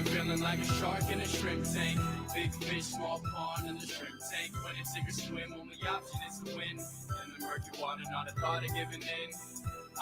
been feeling like a shark in a shrimp tank. Big fish, small pond in the shrimp tank. When it's sink or swim, only option is to win. In the murky water, not a thought of giving in.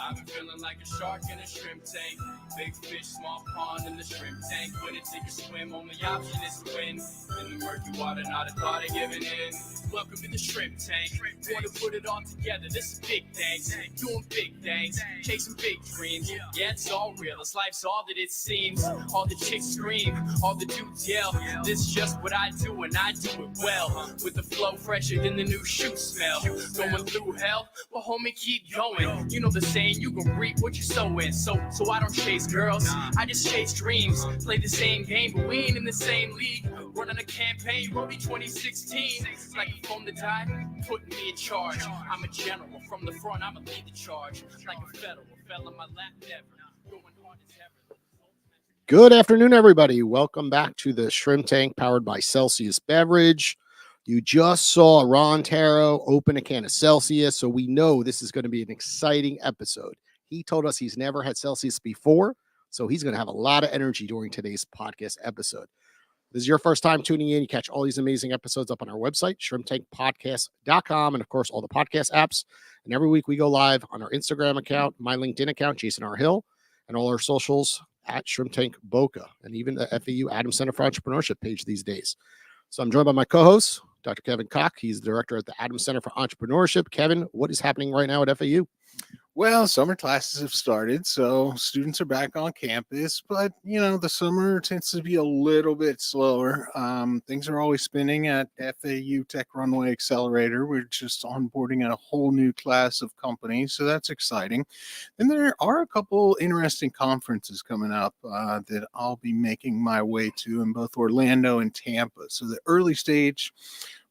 I've been feeling like a shark in a shrimp tank. Big fish, small pond in the shrimp tank. When it's sink or swim, only option is to win. In the murky water, not a thought of giving in. Welcome to the shrimp tank. Going to put it all together. This is big things. Doing big things. Chasing big dreams. Yeah, it's all real. This life's all that it seems. All the chicks scream. All the dudes yell. This is just what I do, and I do it well. With the flow fresher than the new shoe smell. Going through hell, but homie, keep going. You know the saying, you can reap what you sow in. So I don't chase girls, I just chase dreams. Play the same game, but we ain't in the same league. Running a campaign, Roby 2016. Like a phone to die, putting me in charge. I'm a general, from the front, I'ma lead the charge. Like a federal, fell on my lap never. Going hard as ever. Good afternoon, everybody. Welcome back to the Shrimp Tank powered by Celsius Beverage. You just saw Ron Tarro open a can of Celsius, so we know this is going to be an exciting episode. He told us he's never had Celsius before, so he's going to have a lot of energy during today's podcast episode. If this is your first time tuning in, you catch all these amazing episodes up on our website, shrimptankpodcast.com, and of course, all the podcast apps. And every week we go live on our Instagram account, my LinkedIn account, Jason R. Hill, and all our socials at Shrimp Tank Boca, and even the FAU Adams Center for Entrepreneurship page these days. So I'm joined by my co-host, Dr. Kevin Koch. He's the director at the Adams Center for Entrepreneurship. Kevin, what is happening right now at FAU? Well, summer classes have started, so students are back on campus, but, the summer tends to be a little bit slower. Things are always spinning at FAU Tech Runway Accelerator. We're just onboarding at a whole new class of companies, so that's exciting. And there are a couple interesting conferences coming up that I'll be making my way to in both Orlando and Tampa. So the early stage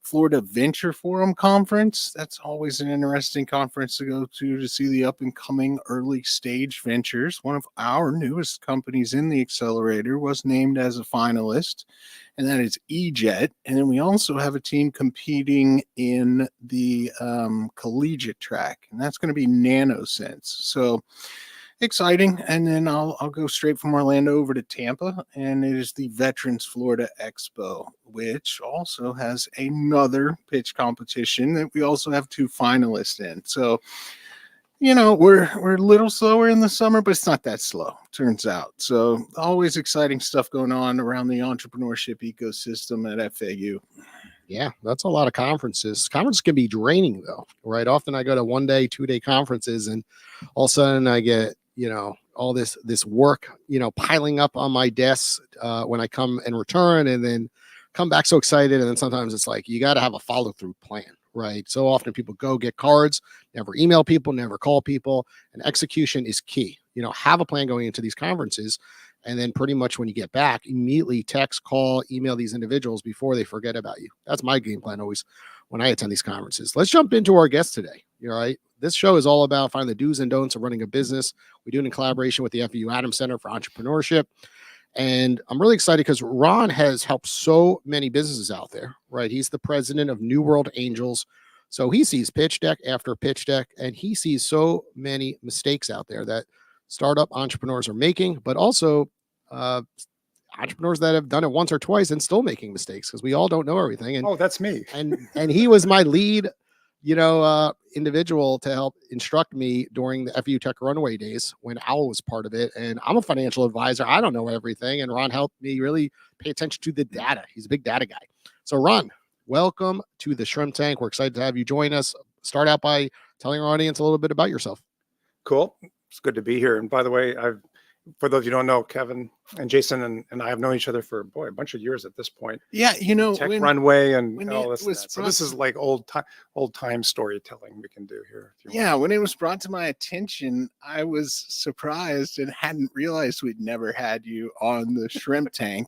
Florida Venture Forum Conference. That's always an interesting conference to go to see the up and coming early stage ventures. One of our newest companies in the accelerator was named as a finalist, and that is EJet. And then we also have a team competing in the collegiate track, and that's going to be NanoSense. So exciting. And then I'll go straight from Orlando over to Tampa, and it is the Veterans Florida Expo, which also has another pitch competition that we also have two finalists in. So, we're a little slower in the summer, but it's not that slow, turns out. So always exciting stuff going on around the entrepreneurship ecosystem at FAU. Yeah, that's a lot of conferences. Conferences can be draining, though, right? Often I go to 1 day, 2 day conferences, and all of a sudden I get all this work, piling up on my desk when I come and return, and then come back so excited. And then sometimes it's like, you got to have a follow through plan, right? So often people go get cards, never email people, never call people, and execution is key. Have a plan going into these conferences. And then pretty much when you get back, immediately text, call, email these individuals before they forget about you. That's my game plan always when I attend these conferences. Let's jump into our guest today. All right. This show is all about finding the do's and don'ts of running a business. We do it in collaboration with the FAU Adams Center for Entrepreneurship. And I'm really excited because Ron has helped so many businesses out there, right? He's the president of New World Angels. So he sees pitch deck after pitch deck, and he sees so many mistakes out there that startup entrepreneurs are making, but also entrepreneurs that have done it once or twice and still making mistakes, because we all don't know everything. And that's me. And he was my lead individual to help instruct me during the FAU Tech Runway days when Owl was part of it. And I'm a financial advisor. I don't know everything. And Ron helped me really pay attention to the data. He's a big data guy. So Ron, welcome to the Shrimp Tank. We're excited to have you join us. Start out by telling our audience a little bit about yourself. Cool. It's good to be here. And by the way, for those you don't know, Kevin and Jason and I have known each other for a bunch of years at this point. Yeah, Tech Runway and all this. So this is like old time storytelling we can do here. Yeah, when it was brought to my attention, I was surprised and hadn't realized we'd never had you on the Shrimp Tank.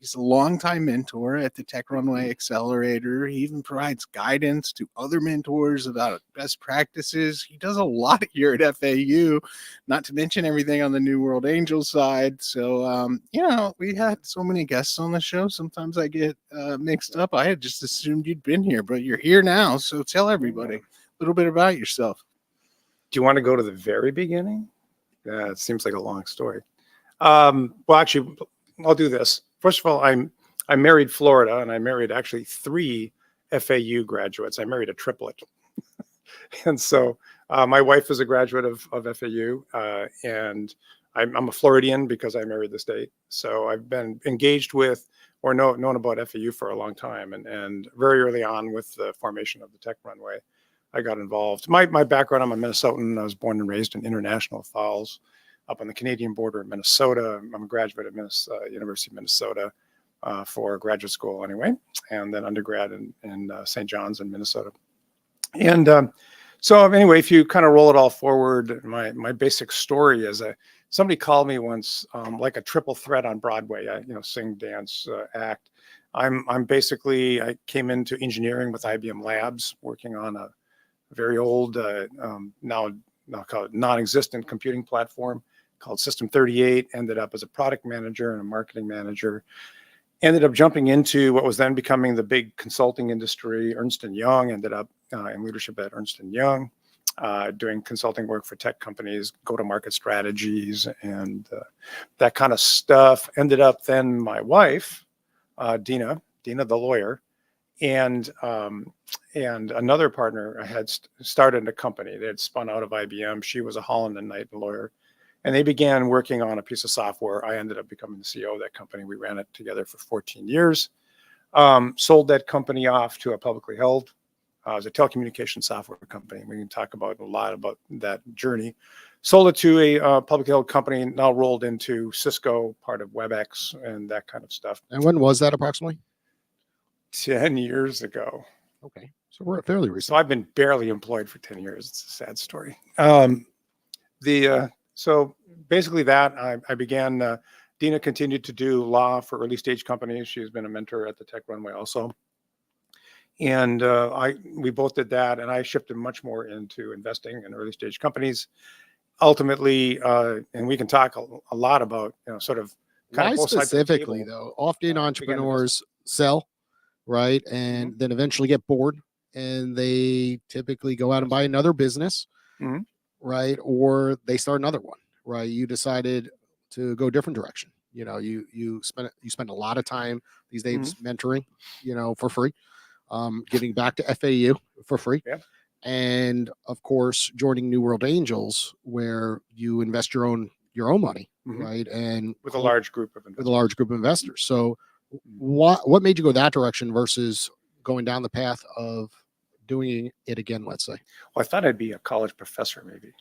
He's a longtime mentor at the Tech Runway Accelerator. He even provides guidance to other mentors about best practices. He does a lot here at FAU, not to mention everything on the New World Angels side. So, we had so many guests on the show. Sometimes I get mixed up. I had just assumed you'd been here, but you're here now. So tell everybody a little bit about yourself. Do you want to go to the very beginning? Yeah, it seems like a long story. Well, actually, I'll do this. First of all, I married Florida, and I married actually 3 FAU graduates. I married a triplet. And so my wife is a graduate of FAU, and I'm a Floridian because I married the state. So I've been engaged with or known about FAU for a long time. And very early on with the formation of the Tech Runway, I got involved. My background, I'm a Minnesotan. I was born and raised in International Falls up on the Canadian border in Minnesota. I'm a graduate at University of Minnesota for graduate school anyway, and then undergrad in St. John's in Minnesota. And so anyway, if you kind of roll it all forward, my basic story is somebody called me once like a triple threat on Broadway. I sing, dance, act. I came into engineering with IBM Labs, working on a very old now called non-existent computing platform called System 38. Ended up as a product manager and a marketing manager. Ended up jumping into what was then becoming the big consulting industry, Ernst & Young. Ended up in leadership at Ernst & Young, doing consulting work for tech companies, go-to-market strategies, and that kind of stuff. Ended up then my wife, Dina the lawyer, and another partner I had started a company. They had spun out of IBM. She was a Holland and Knight lawyer. And they began working on a piece of software. I ended up becoming the CEO of that company. We ran it together for 14 years. Sold that company off to a publicly held. It was a telecommunications software company. We can talk about a lot about that journey. Sold it to a publicly held company, now rolled into Cisco, part of WebEx, and that kind of stuff. And when was that approximately? 10 years ago. Okay. So we're fairly recent. So I've been barely employed for 10 years. It's a sad story. So basically that I began, Dina continued to do law for early stage companies. She's been a mentor at the Tech Runway also. And we both did that, and I shifted much more into investing in early stage companies. Ultimately, and we can talk a lot about, sort of kind Why of both sides of the specifically table. though? Often entrepreneurs sell, right? And then eventually get bored, and they typically go out and buy another business. Mhm. Right? Or they start another one, right? You decided to go a different direction. You spend a lot of time these days mentoring, for free, giving back to FAU for free. Yeah. And of course, joining New World Angels, where you invest your own money, right? And with a large group of investors. So what made you go that direction versus going down the path of doing it again, let's say? Well, I thought I'd be a college professor maybe,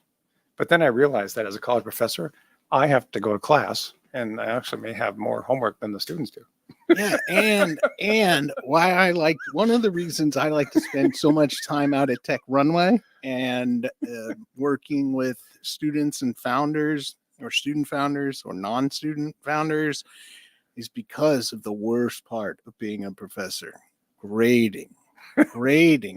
but then I realized that as a college professor, I have to go to class, and I actually may have more homework than the students do. Yeah, and one of the reasons I like to spend so much time out at Tech Runway and working with students and founders, or student founders or non-student founders, is because of the worst part of being a professor: grading,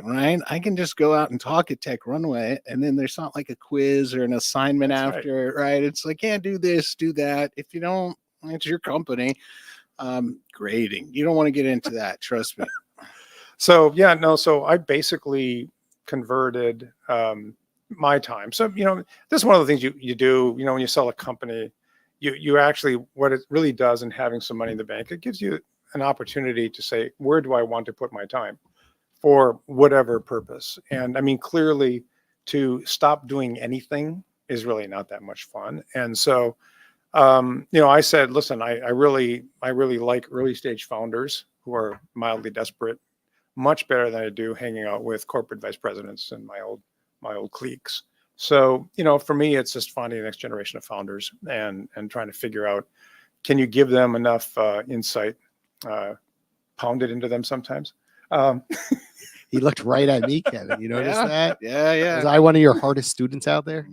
right? I can just go out and talk at Tech Runway, and then there's not like a quiz or an assignment after, right? It's like, yeah, do this, do that. If you don't, it's your company. Grading, you don't want to get into that, trust me. So so I basically converted my time. So this is one of the things you do. When you sell a company, you actually, what it really does in having some money in the bank, it gives you an opportunity to say, where do I want to put my time for whatever purpose? And I mean, clearly, to stop doing anything is really not that much fun. And so I said, listen, I really like early stage founders who are mildly desperate, much better than I do hanging out with corporate vice presidents and my old cliques. So, for me, it's just finding the next generation of founders and trying to figure out, can you give them enough insight pounded into them sometimes? He looked right at me, Kevin. You notice that? Yeah. Was I one of your hardest students out there?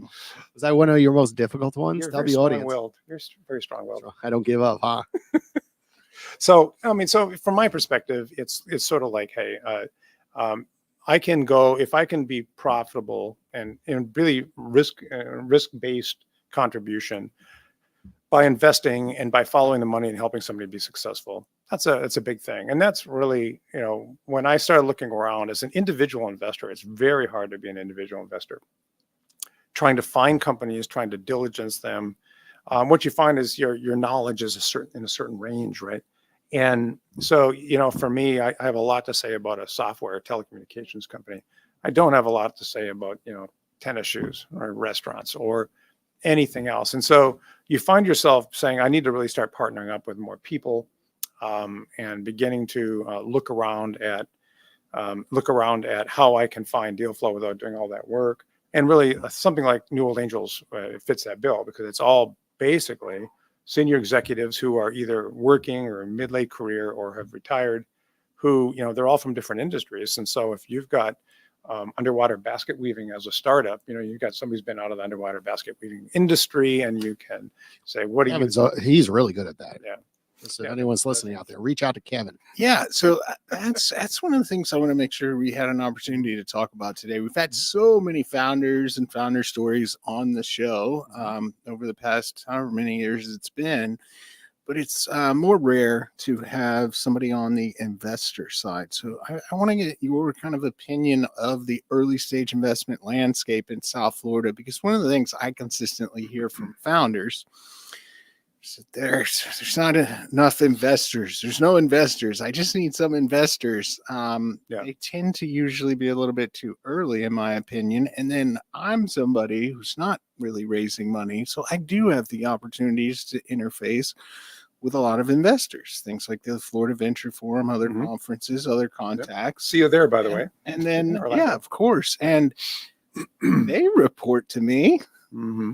Was I one of your most difficult ones? You're Tell very the audience. strong-willed. You're very strong-willed. I don't give up, huh? So, I mean, so from my perspective, it's sort of like, hey, I can go, if I can be profitable and really risk-based contribution by investing and by following the money and helping somebody be successful. That's a big thing. And that's really, when I started looking around as an individual investor, it's very hard to be an individual investor. Trying to find companies, trying to diligence them, what you find is your knowledge is in a certain range, right? And so, for me, I have a lot to say about a software telecommunications company. I don't have a lot to say about, tennis shoes or restaurants or anything else. And so you find yourself saying, I need to really start partnering up with more people, and beginning to look around at how I can find deal flow without doing all that work. And really, something like New Old Angels fits that bill, because it's all basically senior executives who are either working or mid-late career or have retired, who, they're all from different industries. And so if you've got underwater basket weaving as a startup, you've got somebody who's been out of the underwater basket weaving industry, and you can say, what do you? He's really good at that. Yeah. So if anyone's listening out there, reach out to Kevin. Yeah, so that's one of the things I want to make sure we had an opportunity to talk about today. We've had so many founders and founder stories on the show over the past however many years it's been, but it's more rare to have somebody on the investor side. So I want to get your kind of opinion of the early stage investment landscape in South Florida, because one of the things I consistently hear from founders, there's not enough investors. There's no investors. I just need some investors. They tend to usually be a little bit too early, in my opinion. And then I'm somebody who's not really raising money, so I do have the opportunities to interface with a lot of investors. Things like the Florida Venture Forum, other conferences, other contacts. See you there, by the way. And then, of course. And they report to me.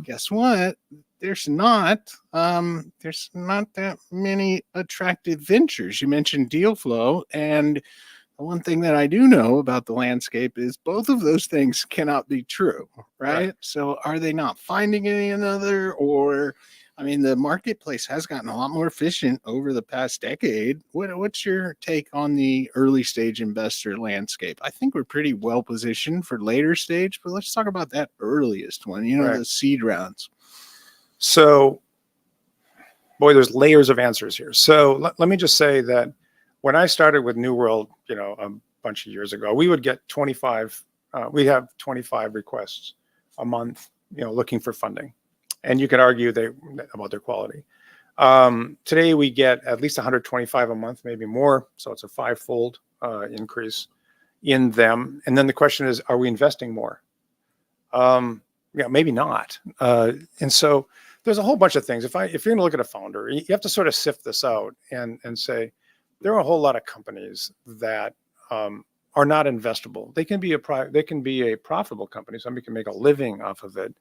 Guess what? There's not that many attractive ventures. You mentioned deal flow, and the one thing that I do know about the landscape is both of those things cannot be true, right? So are they not finding any another? Or, I mean, the marketplace has gotten a lot more efficient over the past decade. What's your take on the early stage investor landscape? I think we're pretty well positioned for later stage, but let's talk about that earliest one, the seed rounds. So, boy, there's layers of answers here. So let me just say that when I started with New World, a bunch of years ago, we would get 25, we'd have 25 requests a month, looking for funding. And you could argue about their quality. Today we get at least 125 a month, maybe more. So it's a 5-fold increase in them. And then the question is, are we investing more? Maybe not. And so there's a whole bunch of things. If you're going to look at a founder, you have to sort of sift this out and say, there are a whole lot of companies that are not investable. They can be a profitable company. Somebody can make a living off of it,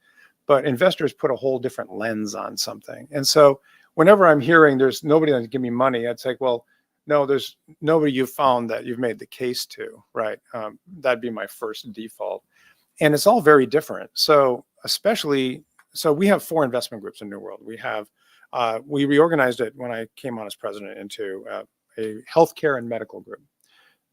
but investors put a whole different lens on something. And so whenever I'm hearing there's nobody that can give me money, I'd say, well, no, there's nobody you've found that you've made the case to, right? That'd be my first default. And it's all very different. So we have 4 investment groups in New World. We reorganized it when I came on as president into a healthcare and medical group.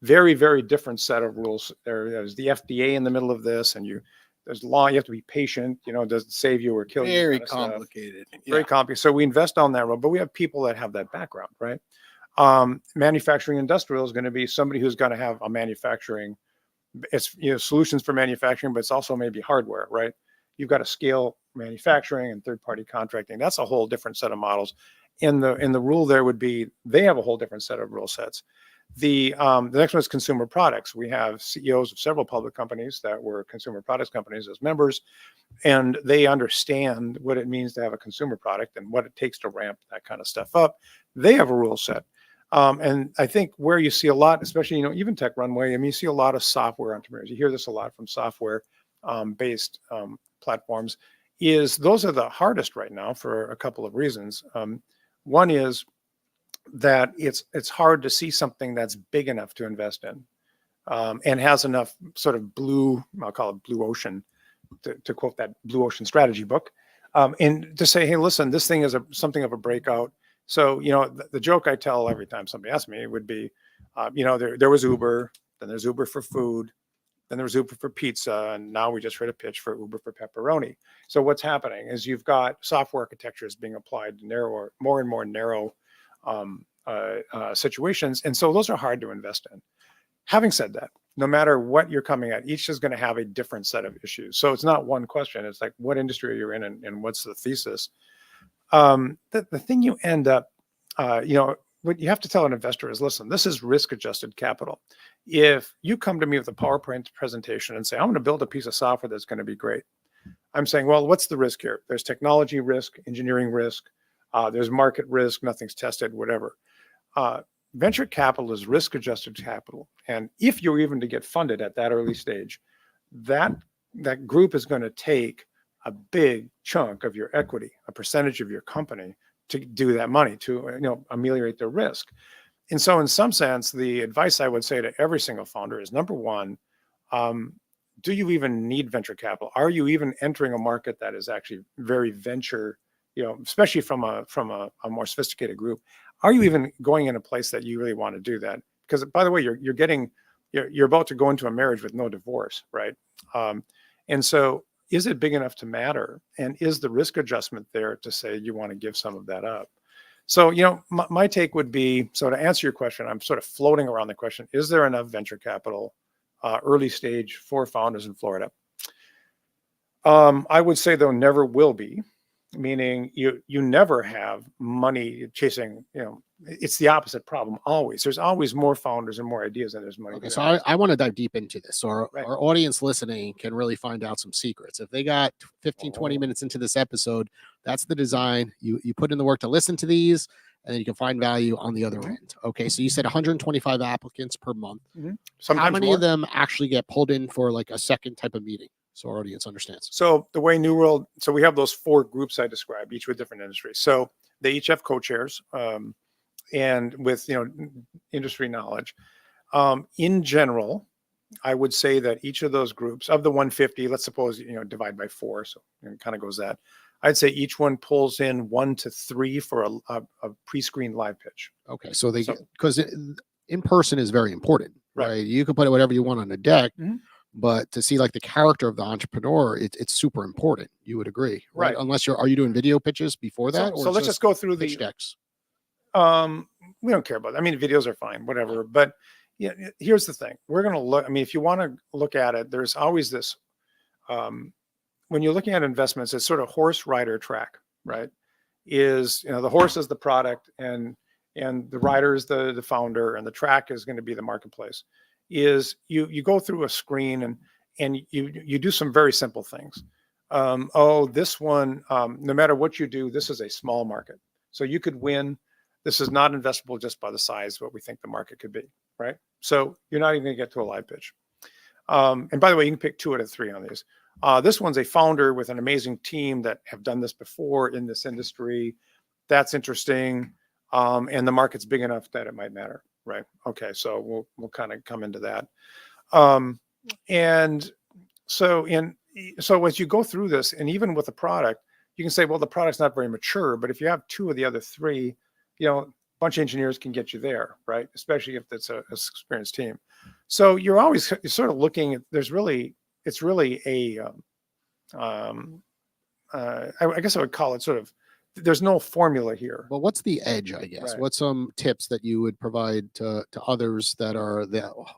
Very, very different set of rules. There's the FDA in the middle of this, and there's law. You have to be patient. It doesn't save you or kill you. Very complicated. Very complicated. So we invest on that road, but we have people that have that background, right? Manufacturing industrial is going to be somebody who's going to have a manufacturing. It's solutions for manufacturing, but it's also maybe hardware, right? You've got to scale manufacturing and third-party contracting. That's a whole different set of models. In the rule there would be they have a whole different set of rule sets. The next one is consumer products. We have CEOs of several public companies that were consumer products companies as members, and they understand what it means to have a consumer product and what it takes to ramp that kind of stuff up. They have a rule set. And I think where you see a lot, especially, even Tech Runway, you see a lot of software entrepreneurs. You hear this a lot from software based platforms, is those are the hardest right now for a couple of reasons. One is that it's hard to see something that's big enough to invest in and has enough sort of I'll call it blue ocean, to quote that blue ocean strategy book, and to say, hey, listen, this thing is something of a breakout. So, the joke I tell every time somebody asks me would be, there was Uber, then there's Uber for food, then there was Uber for pizza, and now we just heard a pitch for Uber for pepperoni. So what's happening is you've got software architectures being applied to more and more narrow situations. And so those are hard to invest in. Having said that, no matter what you're coming at, each is going to have a different set of issues. So it's not one question. It's like, what industry are you in and what's the thesis? The thing you end up, what you have to tell an investor is, listen, this is risk adjusted capital. If you come to me with a PowerPoint presentation and say, I'm going to build a piece of software that's going to be great, I'm saying, well, what's the risk here? There's technology risk, engineering risk, there's market risk, nothing's tested, whatever. Venture capital is risk adjusted capital. And if you're even to get funded at that early stage, that group is going to take a big chunk of your equity, a percentage of your company, to do that money, to ameliorate the risk. And so in some sense, the advice I would say to every single founder is, number one, do you even need venture capital? Are you even entering a market that is actually very venture, especially from a more sophisticated group? Are you even going in a place that you really want to do that? Because, by the way, you're about to go into a marriage with no divorce, right? And so is it big enough to matter? And is the risk adjustment there to say you want to give some of that up? So, my take would be, so to answer your question, I'm sort of floating around the question, is there enough venture capital early stage for founders in Florida? I would say there never will be, meaning you never have money chasing, it's the opposite problem always. There's always more founders and more ideas than there's money. Okay, so I want to dive deep into this. So our audience listening can really find out some secrets. If they got 15, 20 minutes into this episode, that's the design. You put in the work to listen to these, and then you can find value on the other end. Okay, so you said 125 applicants per month. Sometimes how many more. of them actually get pulled in for like a second type of meeting? So our audience understands. So the way New World, so we have those 4 groups I described, each with different industries. So they each have co-chairs and with industry knowledge. In general, I would say that each of those groups of the 150, let's suppose divide by 4, so it kind of goes that. I'd say each one pulls in 1 to 3 for a pre-screened live pitch. Okay, so because in person is very important, right? You can put whatever you want on a deck. But to see like the character of the entrepreneur, it's super important. You would agree, right? Unless are you doing video pitches before that? So let's just go through the decks. We don't care about that. I mean, videos are fine, whatever. But here's the thing: we're going to look. I mean, if you want to look at it, there's always this. When you're looking at investments, it's sort of horse rider track, right? Is the horse is the product, and the rider is the founder, and the track is going to be the marketplace. Is you go through a screen and you do some very simple things. This one, no matter what you do, this is a small market. So you could win. This is not investable just by the size of what we think the market could be, right? So you're not even going to get to a live pitch. And by the way, you can pick 2 out of 3 on these. This one's a founder with an amazing team that have done this before in this industry. That's interesting. And the market's big enough that it might matter. Right. Okay. So we'll kind of come into that. And so as you go through this, and even with the product, you can say, well, the product's not very mature, but if you have 2 of the other 3, a bunch of engineers can get you there, right? Especially if it's a experienced team. So you're sort of looking at, it's really a, I guess I would call it sort of, there's no formula here. Well, what's the edge, I guess? Right. What's some tips that you would provide to others that are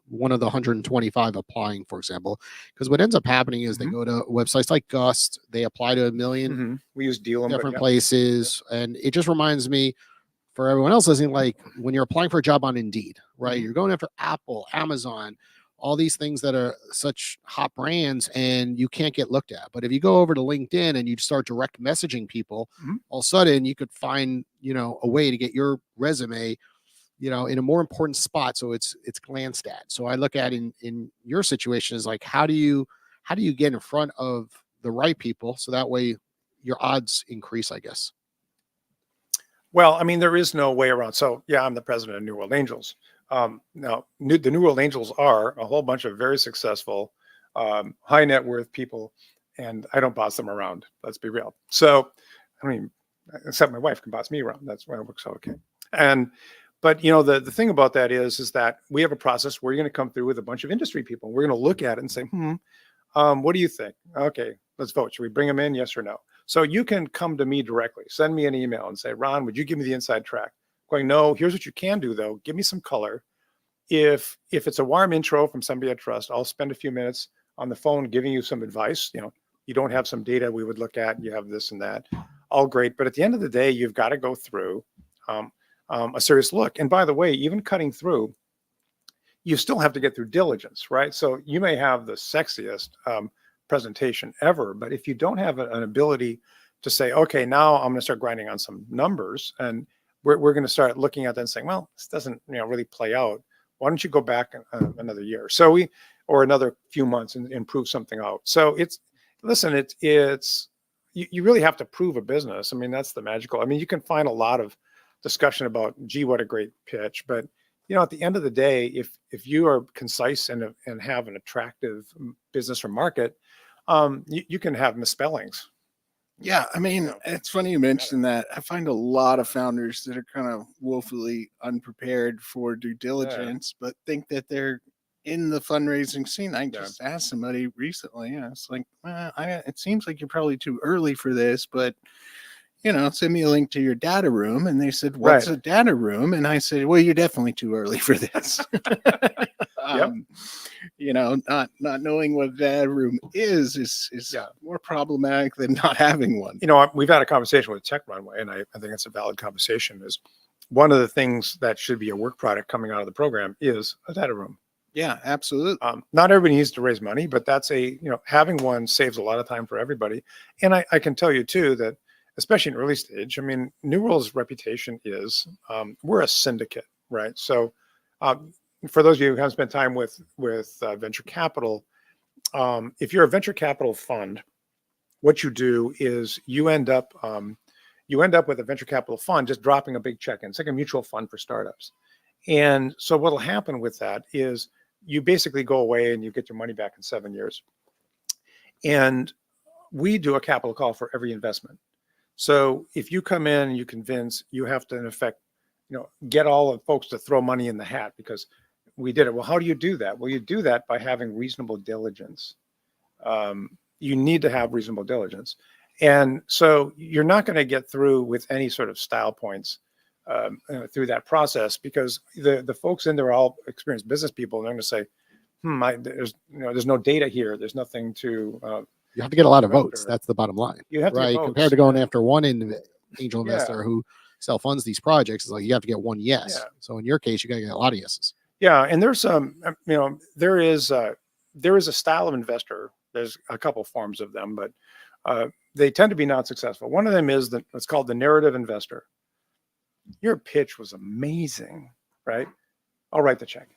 one of the 125 applying, for example? Because what ends up happening is they go to websites like Gust, they apply to a million we use different places. And it just reminds me, for everyone else listening, like when you're applying for a job on Indeed, right? You're going after Apple, Amazon, all these things that are such hot brands, and you can't get looked at. But if you go over to LinkedIn and you start direct messaging people, all of a sudden you could find, a way to get your resume, in a more important spot. So it's glanced at. So I look at in your situation is like, how do you get in front of the right people? So that way your odds increase, I guess. Well, I mean, there is no way around. So yeah, I'm the president of New World Angels. Now, the New World Angels are a whole bunch of very successful, high net worth people, and I don't boss them around. Let's be real. So, I mean, except my wife can boss me around. That's why it works out okay. But the thing about that is that we have a process where you're going to come through with a bunch of industry people. We're going to look at it and say, what do you think? Okay, let's vote. Should we bring them in? Yes or no? So you can come to me directly, send me an email and say, Ron, would you give me the inside track? Going, no, here's what you can do though. Give me some color. If it's a warm intro from somebody I trust, I'll spend a few minutes on the phone giving you some advice. You don't have some data we would look at, you have this and that. all great. But at the end of the day, you've got to go through a serious look. And by the way, even cutting through, you still have to get through diligence, right? So you may have the sexiest presentation ever, but if you don't have an ability to say, okay, now I'm going to start grinding on some numbers, and we're going to start looking at that and saying, well, this doesn't really play out. Why don't you go back another year? Or another few months and improve something out. So you really have to prove a business. I mean, that's the magical. I mean, you can find a lot of discussion about, gee, what a great pitch, but at the end of the day, if you are concise and have an attractive business or market, you can have misspellings. Yeah, I mean, it's funny you mentioned that. I find a lot of founders that are kind of woefully unprepared for due diligence, but think that they're in the fundraising scene. I just asked somebody recently, and it's like, it seems like you're probably too early for this, but send me a link to your data room. And they said, what's a data room? And I said, well, you're definitely too early for this. Not knowing what a data room is more problematic than not having one. We've had a conversation with Tech Runway, and I think it's a valid conversation, is one of the things that should be a work product coming out of the program is a data room. Yeah, absolutely. Not everybody needs to raise money, but that's having one saves a lot of time for everybody. And I can tell you too, that especially in early stage, I mean, New World's reputation is we're a syndicate, right? So for those of you who haven't spent time with venture capital, if you're a venture capital fund, what you do is you end up with a venture capital fund just dropping a big check in. It's like a mutual fund for startups. And so what will happen with that is you basically go away and you get your money back in 7 years. And we do a capital call for every investment. So if you come in and you convince, you have to, in effect, get all the folks to throw money in the hat because we did it. Well, how do you do that? Well, you do that by having reasonable diligence. You need to have reasonable diligence. And so you're not going to get through with any sort of style points through that process, because the folks in there are all experienced business people, and they're going to say, there's no data here. There's nothing to. You have to get a lot of votes. That's the bottom line. You have to get votes, compared to going after one angel investor who self-funds these projects. It's like you have to get one yes. Yeah. So in your case, you got to get a lot of yeses. Yeah, and there's there is a style of investor. There's a couple forms of them, but they tend to be not successful. One of them is what's called the narrative investor. Your pitch was amazing, right? I'll write the check.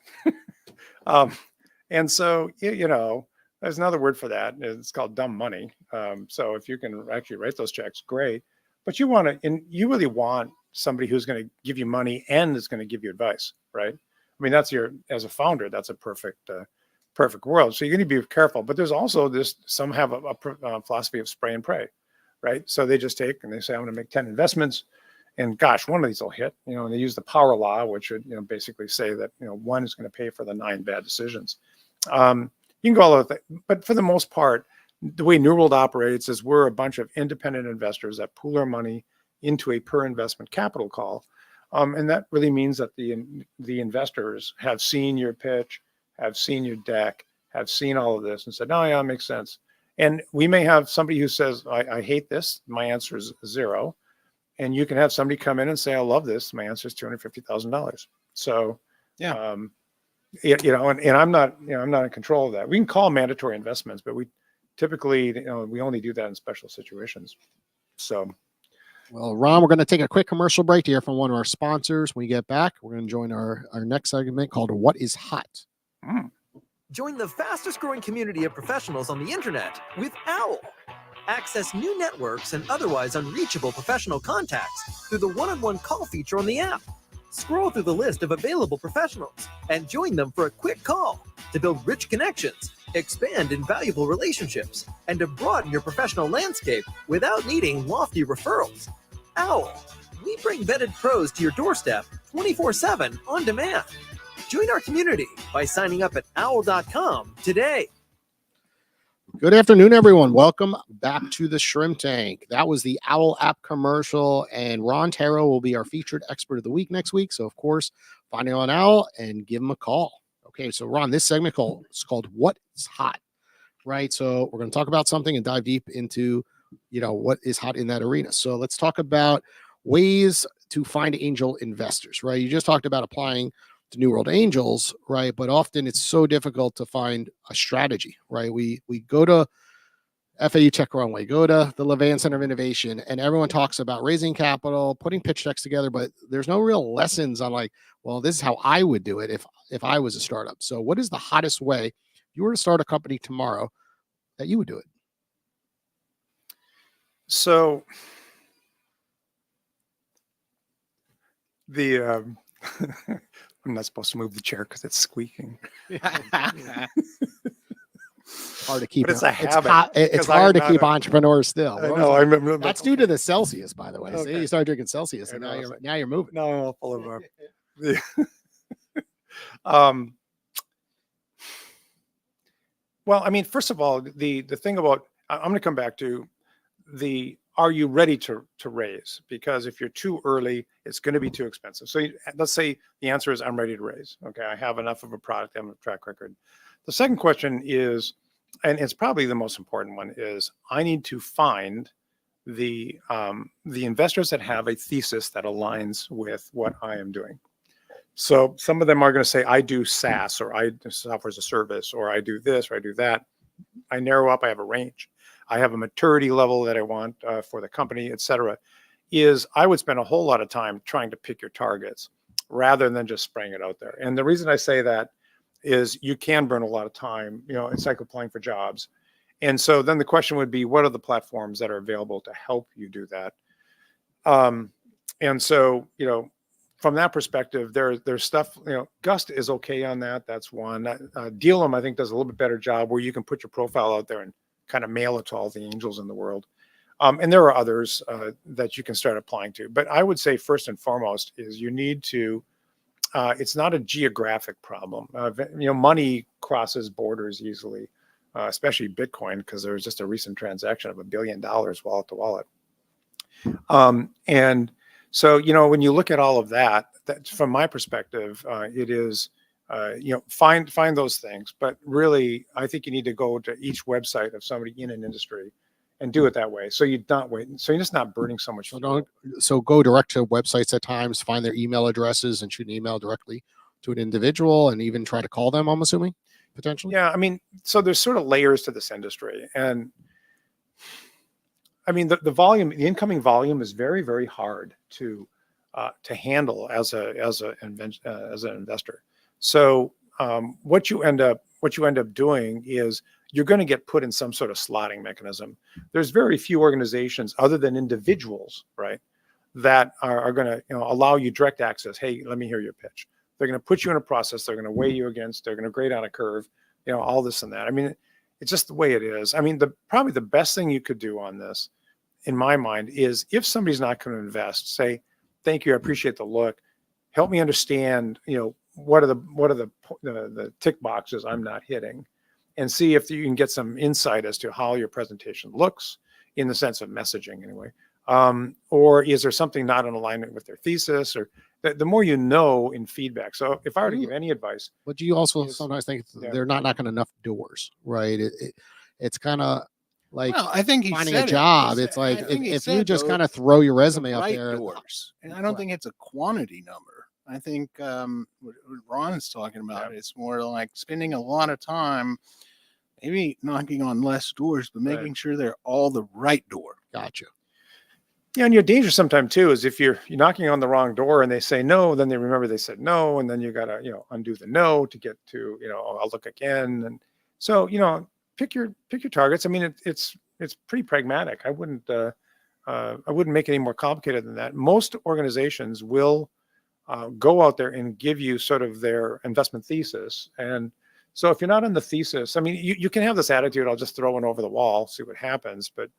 And so, there's another word for that. It's called dumb money. So if you can actually write those checks, great. But you really want somebody who's going to give you money and is going to give you advice, right? I mean, as a founder, that's a perfect world. So you're going to be careful. But there's also some have a philosophy of spray and pray, right? So they just take and they say, I'm going to make 10 investments. And gosh, one of these will hit, and they use the power law, which would, basically say that, one is going to pay for the 9 bad decisions. You can go all over, but for the most part, the way New World operates is we're a bunch of independent investors that pool our money into a per investment capital call. And that really means that the investors have seen your pitch, have seen your deck, have seen all of this and said, oh yeah, it makes sense. And we may have somebody who says, I hate this. My answer is 0. And you can have somebody come in and say, I love this. My answer is $250,000. So, yeah. And I'm not in control of that. We can call mandatory investments, but we typically, we only do that in special situations. So, well, Ron, we're going to take a quick commercial break to hear from one of our sponsors. When we get back, we're going to join our next segment called What is Hot? Join the fastest growing community of professionals on the internet with OWL. Access new networks and otherwise unreachable professional contacts through the one-on-one call feature on the app. Scroll through the list of available professionals and join them for a quick call to build rich connections, expand invaluable relationships, and to broaden your professional landscape without needing lofty referrals. OWL, we bring vetted pros to your doorstep 24/7 on demand. Join our community by signing up at owl.com today. Good afternoon, everyone. Welcome back to the Shrimp Tank. That was the OWL app commercial, and Ron Tarro will be our featured expert of the week next week. So, of course, find him on OWL and give him a call. Okay, so Ron, this segment is called What's Hot, right? So we're going to talk about something and dive deep into what is hot in that arena. So let's talk about ways to find angel investors, right? You just talked about applying to New World Angels, right? But often it's so difficult to find a strategy, right? We go to FAU Tech Runway, go to the Levan Center of Innovation, and everyone talks about raising capital, putting pitch decks together, but there's no real lessons on like, well, this is how I would do it if I was a startup. So what is the hottest way, if you were to start a company tomorrow, that you would do it? So I'm not supposed to move the chair because it's squeaking. Hard to keep. But it's a habit. It's hard to keep entrepreneurs still. I know. I remember That's due to the Celsius, by the way. Okay. See, you start drinking Celsius, and now you're moving. No, I'm all full of well, I mean, first of all, the thing about, I'm going to come back to are you ready to raise? Because if you're too early, it's going to be too expensive. So let's say the answer is I'm ready to raise. Okay, I have enough of a product, I have a track record. The second question is, and it's probably the most important one, is I need to find the investors that have a thesis that aligns with what I am doing. So some of them are going to say, I do SaaS, or I do software as a service, or I do this, or I do that. I narrow up, I have a range. I have a maturity level that I want for the company, et cetera. I would spend a whole lot of time trying to pick your targets rather than just spraying it out there. And the reason I say that is you can burn a lot of time, it's like applying for jobs. And so then the question would be, what are the platforms that are available to help you do that? And so, from that perspective, there's stuff, Gust is okay on that. That's one. Dealum, I think, does a little bit better job where you can put your profile out there and kind of mail it to all the angels in the world. And there are others that you can start applying to. But I would say first and foremost is you need to, it's not a geographic problem. Money crosses borders easily, especially Bitcoin, because there was just a recent transaction of $1 billion wallet to wallet. And so, when you look at all of that, from my perspective, it is, find those things. But really, I think you need to go to each website of somebody in an industry and do it that way. So you're not waiting. So you're just not burning so much. So go direct to websites at times, find their email addresses and shoot an email directly to an individual and even try to call them, I'm assuming, potentially. Yeah. I mean, so there's sort of layers to this industry. And I mean, the volume, the incoming volume is very, very hard to handle as an investor. So what you end up doing is you're going to get put in some sort of slotting mechanism. There's very few organizations other than individuals, right, that are going to allow you direct access. Hey, let me hear your pitch. They're going to put you in a process. They're going to weigh you against. They're going to grade on a curve. All this and that. I mean, it's just the way it is. I mean, probably the best thing you could do on this, in my mind, is if somebody's not going to invest, say, thank you, I appreciate the look. Help me understand, what are the tick boxes I'm not hitting, and see if you can get some insight as to how your presentation looks in the sense of messaging anyway. Or is there something not in alignment with their thesis, or the more in feedback. So if I were to give any advice. But you also sometimes think they're not knocking enough doors, right? It's kind of like, well, I think finding a job. It's like if you just kind of throw your resume out there. Doors. And I don't think it's a quantity number. I think what Ron is talking about, it's more like spending a lot of time, maybe knocking on less doors, but making sure they're all the right door. Gotcha. Yeah, and your danger sometimes too is if you're knocking on the wrong door and they say no, then they remember they said no, and then you gotta undo the no to get to I'll look again. And so pick your targets. I mean, it's pretty pragmatic. I wouldn't make it any more complicated than that. Most organizations will go out there and give you sort of their investment thesis. And so if you're not in the thesis, I mean, you can have this attitude, I'll just throw one over the wall, see what happens. But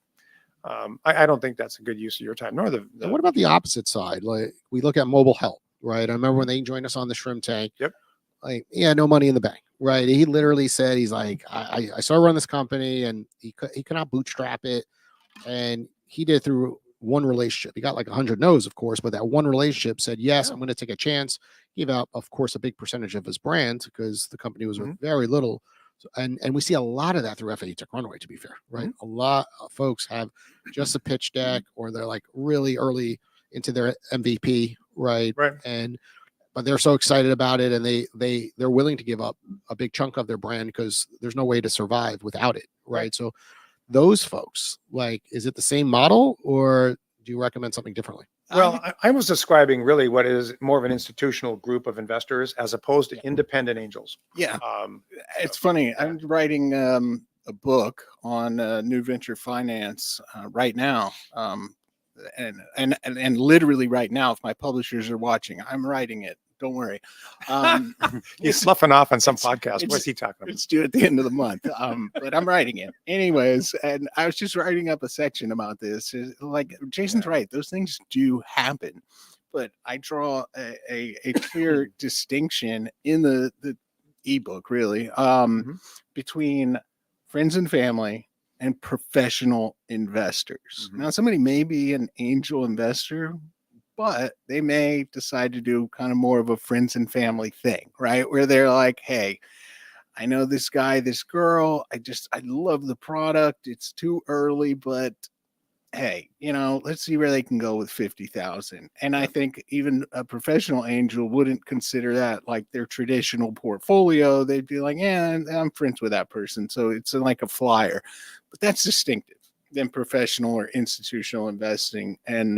I don't think that's a good use of your time. Nor what about the opposite side? Like we look at mobile health, right? I remember when they joined us on the Shrimp Tank. Yep. Like, no money in the bank, right? He literally said, he's like, I started running this company, and he could not bootstrap it, and he did through one relationship. He got like 100 no's, of course, but that one relationship said, yes, I'm going to take a chance. Gave out, of course, a big percentage of his brand because the company was worth very little And we see a lot of that through FAU Tech Runway, to be fair, right? A lot of folks have just a pitch deck, or they're like really early into their MVP, right? Right. But they're so excited about it, and they're willing to give up a big chunk of their brand because there's no way to survive without it, right? So those folks, like, is it the same model, or do you recommend something differently? Well, I was describing really what is more of an institutional group of investors as opposed to independent angels. Yeah. It's funny. yeah. I'm writing a book on new venture finance right now. And literally right now, if my publishers are watching, I'm writing it. Don't worry. He's sloughing off on some podcast. What's he talking about? It's due at the end of the month. But I'm writing it anyways. And I was just writing up a section about this. Like Jason's right. Those things do happen. But I draw a clear distinction in the ebook, really, between friends and family and professional investors. Now, somebody may be an angel investor, but they may decide to do kind of more of a friends and family thing, right? Where they're like, hey, I know this guy, this girl, I love the product. It's too early, but hey, let's see where they can go with 50,000. And I think even a professional angel wouldn't consider that like their traditional portfolio. They'd be like, yeah, I'm friends with that person. So it's like a flyer, but that's distinctive than professional or institutional investing. And,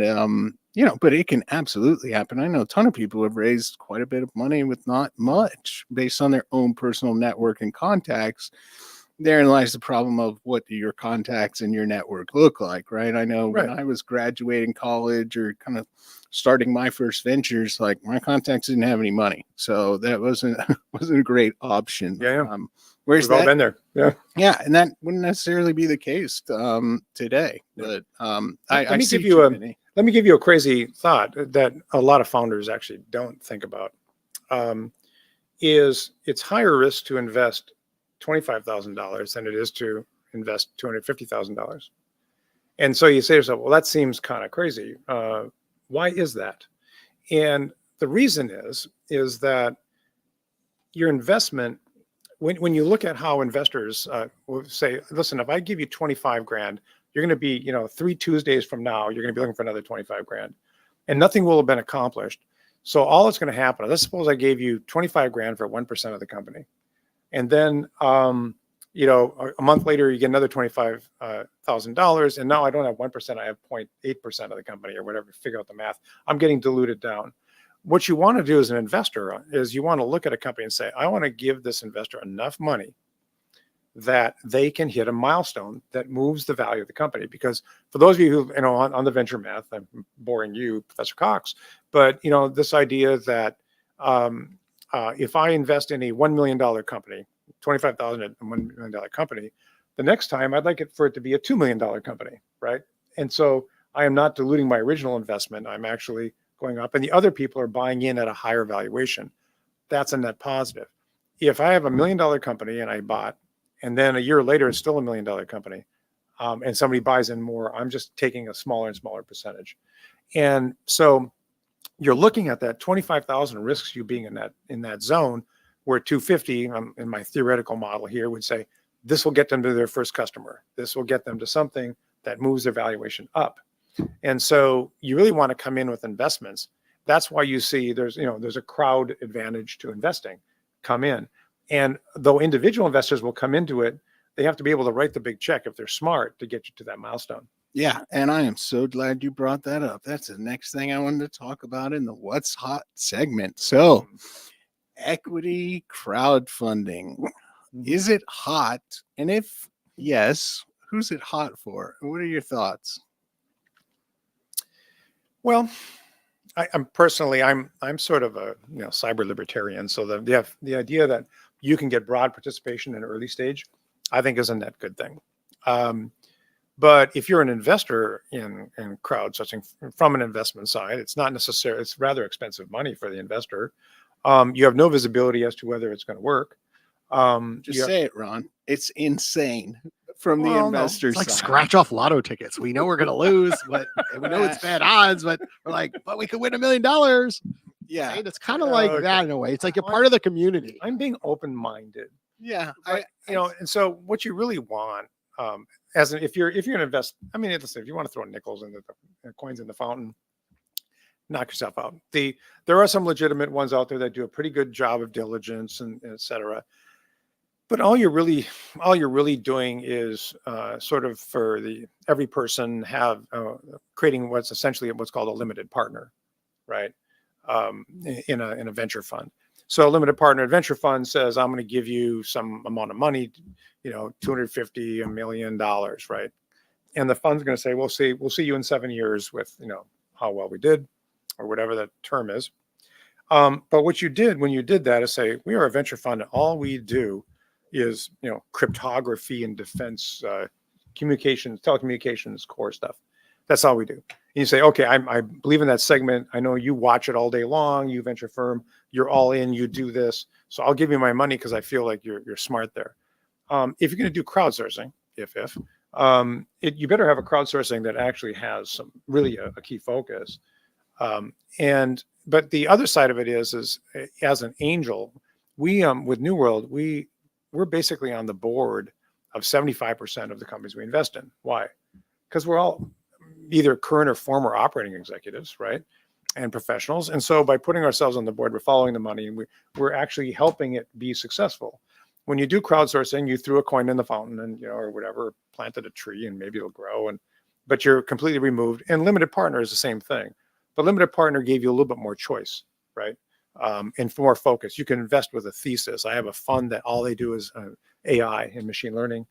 but it can absolutely happen. I know a ton of people have raised quite a bit of money with not much based on their own personal network and contacts. Therein lies the problem of what do your contacts and your network look like, right? I know when I was graduating college or kind of starting my first ventures, like my contacts didn't have any money. So that wasn't a great option. Yeah. Where's We've all been there. Yeah. Yeah. And that wouldn't necessarily be the case today. But let me give you a crazy thought that a lot of founders actually don't think about. Is it's higher risk to invest $25,000 than it is to invest $250,000. And so you say to yourself, well, that seems kind of crazy. Why is that? And the reason is that your investment, when you look at how investors will say, listen, if I give you 25 grand, you're going to be, 3 Tuesdays from now, you're going to be looking for another 25 grand, and nothing will have been accomplished. So all that's going to happen, let's suppose I gave you 25 grand for 1% of the company. And then, a month later, you get another $25,000. And now I don't have 1%, I have 0.8% of the company or whatever, figure out the math. I'm getting diluted down. What you want to do as an investor is you want to look at a company and say, I want to give this investor enough money that they can hit a milestone that moves the value of the company. Because for those of you who, on the venture math, I'm boring you, Professor Cox, but, this idea that, if I invest in a $1 million company, $25,000 in a $1 million company, the next time I'd like it for it to be a $2 million company, right? And so I am not diluting my original investment. I'm actually going up, and the other people are buying in at a higher valuation. That's a net positive. If I have $1 million company and I bought, and then a year later it's still $1 million company, and somebody buys in more, I'm just taking a smaller and smaller percentage. And so you're looking at that 25,000 risks you being in that zone, where 250 in my theoretical model here would say this will get them to their first customer. This will get them to something that moves their valuation up. And so you really want to come in with investments. That's why you see there's a crowd advantage to investing. Come in, and though individual investors will come into it, they have to be able to write the big check if they're smart to get you to that milestone. Yeah, and I am so glad you brought that up. That's the next thing I wanted to talk about in the What's Hot segment. So, equity crowdfunding. Is it hot? And if yes, who's it hot for? What are your thoughts? Well, I'm sort of a cyber libertarian. So the idea that you can get broad participation in early stage, I think is a net good thing. But if you're an investor in crowdsourcing from an investment side, it's not necessarily, it's rather expensive money for the investor. You have no visibility as to whether it's going to work. Say it, Ron. It's insane from the investor side. It's like side. scratch off lotto tickets. We know we're going to lose, but we know it's bad odds, but we're like, but we could win $1 million. Yeah. Right? It's kind of like that in a way. It's like you're part of the community. I'm being open-minded. Yeah, But, and so what you really want, if you're going to invest, I mean, listen, if you want to throw nickels into the coins in the fountain, knock yourself out. There are some legitimate ones out there that do a pretty good job of diligence and et cetera. But all you're really doing is sort of for every person have creating what's essentially what's called a limited partner, right? In a venture fund. So a limited partner venture fund says, I'm going to give you some amount of money, $250 million, right? And the fund's going to say, we'll see you in 7 years with, how well we did, or whatever that term is. But what you did when you did that is say, we are a venture fund, and all we do is, cryptography and defense, communications, telecommunications, core stuff. That's all we do. And you say, okay, I believe in that segment. I know you watch it all day long. You venture firm, you're all in. You do this, so I'll give you my money because I feel like you're smart there. If you're going to do crowdsourcing, you better have a crowdsourcing that actually has some really a key focus. But the other side of it is as an angel, we with New World, we're basically on the board of 75% of the companies we invest in. Why? Because we're all either current or former operating executives, right? And professionals. And so by putting ourselves on the board, we're following the money, and we're actually helping it be successful. When you do crowdsourcing, you threw a coin in the fountain and, or whatever, planted a tree and maybe it'll grow, but you're completely removed. And limited partner is the same thing. But limited partner gave you a little bit more choice, right? And more focus. You can invest with a thesis. I have a fund that all they do is AI and machine learning.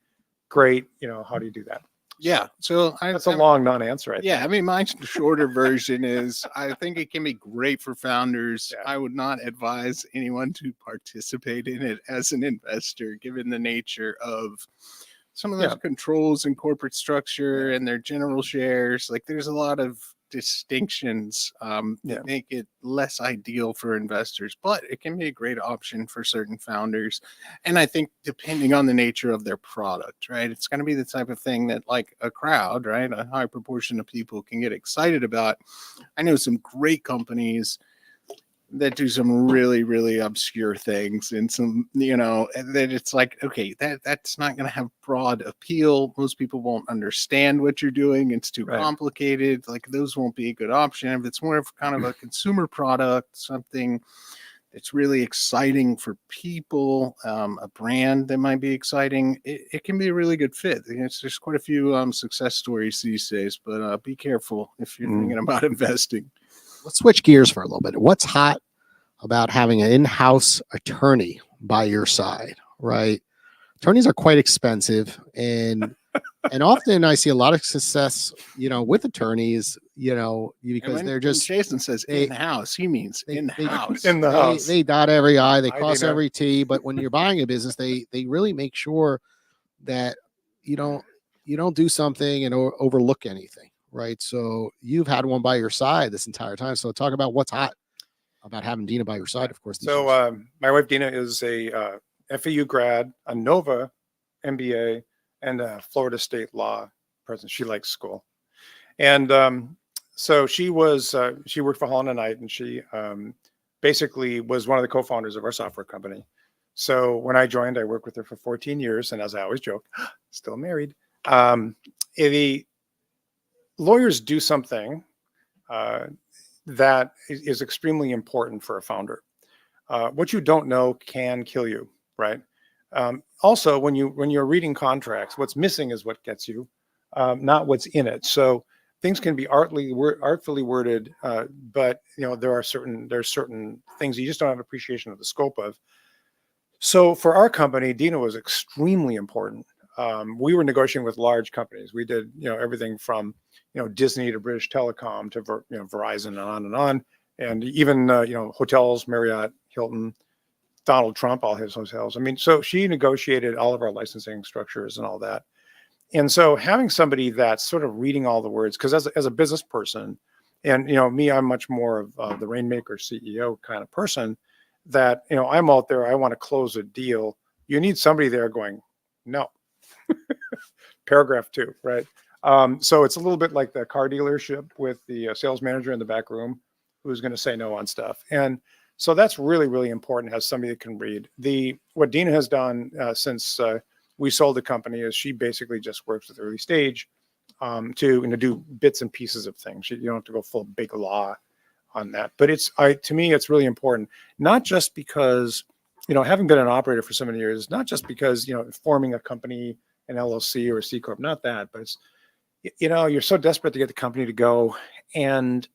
Great. How do you do that? Yeah. So that's a long non-answer. I mean, my shorter version is I think it can be great for founders. Yeah. I would not advise anyone to participate in it as an investor, given the nature of some of those controls and corporate structure and their general shares. Like there's a lot of distinctions that make it less ideal for investors, but it can be a great option for certain founders. And I think depending on the nature of their product, right, it's going to be the type of thing that like a crowd, right, a high proportion of people can get excited about. I know some great companies that do some really, really obscure things and some, that it's like, okay, that's not going to have broad appeal. Most people won't understand what you're doing. It's too complicated. Like those won't be a good option. If it's more of kind of a consumer product, something that's really exciting for people, a brand that might be exciting, it can be a really good fit. There's quite a few success stories these days, but be careful if you're thinking about investing. Let's switch gears for a little bit. What's hot about having an in-house attorney by your side, right? Attorneys are quite expensive, and often I see a lot of success, with attorneys, because they're just. Jason says in-house, he means in-house. In the house. They dot every I, they cross every T. But when you're buying a business, they really make sure that you don't do something and overlook anything. Right. So you've had one by your side this entire time. So talk about what's hot about having Dina by your side, of course. So my wife, Dina, is a FAU grad, a Nova MBA, and a Florida State law president. She likes school. And so she worked for Holland and Knight, and she basically was one of the co-founders of our software company. So when I joined, I worked with her for 14 years. And as I always joke, still married. Lawyers do something that is extremely important for a founder. What you don't know can kill you, right? Also, when you're reading contracts, what's missing is what gets you, not what's in it. So things can be artfully worded, but there's certain things you just don't have appreciation of the scope of. So for our company, Dina was extremely important. We were negotiating with large companies. We did, everything from, Disney to British Telecom to, Verizon and on and on. And even, hotels, Marriott, Hilton, Donald Trump, all his hotels. I mean, so she negotiated all of our licensing structures and all that. And so having somebody that's sort of reading all the words, because as a business person, and, me, I'm much more of the Rainmaker CEO kind of person that, I'm out there, I want to close a deal. You need somebody there going, no. Paragraph 2, right? So it's a little bit like the car dealership with the sales manager in the back room who's going to say no on stuff. And So that's really, really important, has somebody that can read. What Dina has done since we sold the company is she basically just works with early stage to do bits and pieces of things. You don't have to go full big law on that. But to me, it's really important, not just because, having been an operator for so many years, not just because, forming a company, an LLC or a C Corp, not that, but it's, you're so desperate to get the company to go, and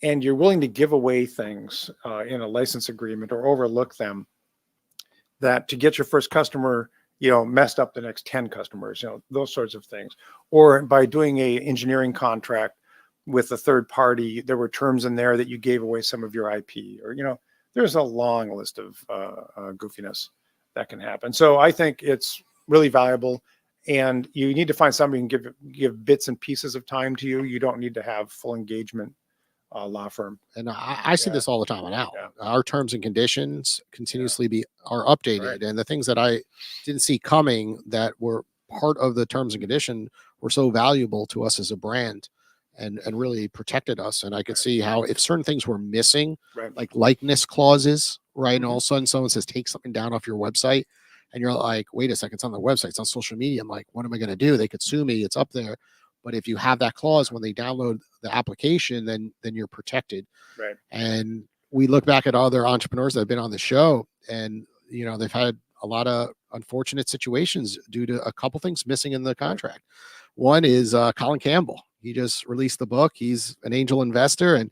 you're willing to give away things in a license agreement or overlook them, that to get your first customer, messed up the next 10 customers, those sorts of things. Or by doing a engineering contract with a third party, there were terms in there that you gave away some of your IP, or, there's a long list of goofiness that can happen. So I think it's really valuable, and you need to find somebody who can give bits and pieces of time to you. You don't need to have full engagement law firm. And I see this all the time now. Yeah. Our terms and conditions continuously are updated, Right. and the things that I didn't see coming that were part of the terms and condition were so valuable to us as a brand, and really protected us. And I could see how if certain things were missing, Right. like likeness clauses, right, and Mhm. all of a sudden someone says take something down off your website, and you're like, wait a second, it's on the website, it's on social media. I'm like, what am I going to do? They could sue me. It's up there. But if you have that clause when they download the application, then you're protected. Right. And we look back at other entrepreneurs that have been on the show, and they've had a lot of unfortunate situations due to a couple things missing in the contract. One is Colin Campbell. He just released the book. He's an angel investor, and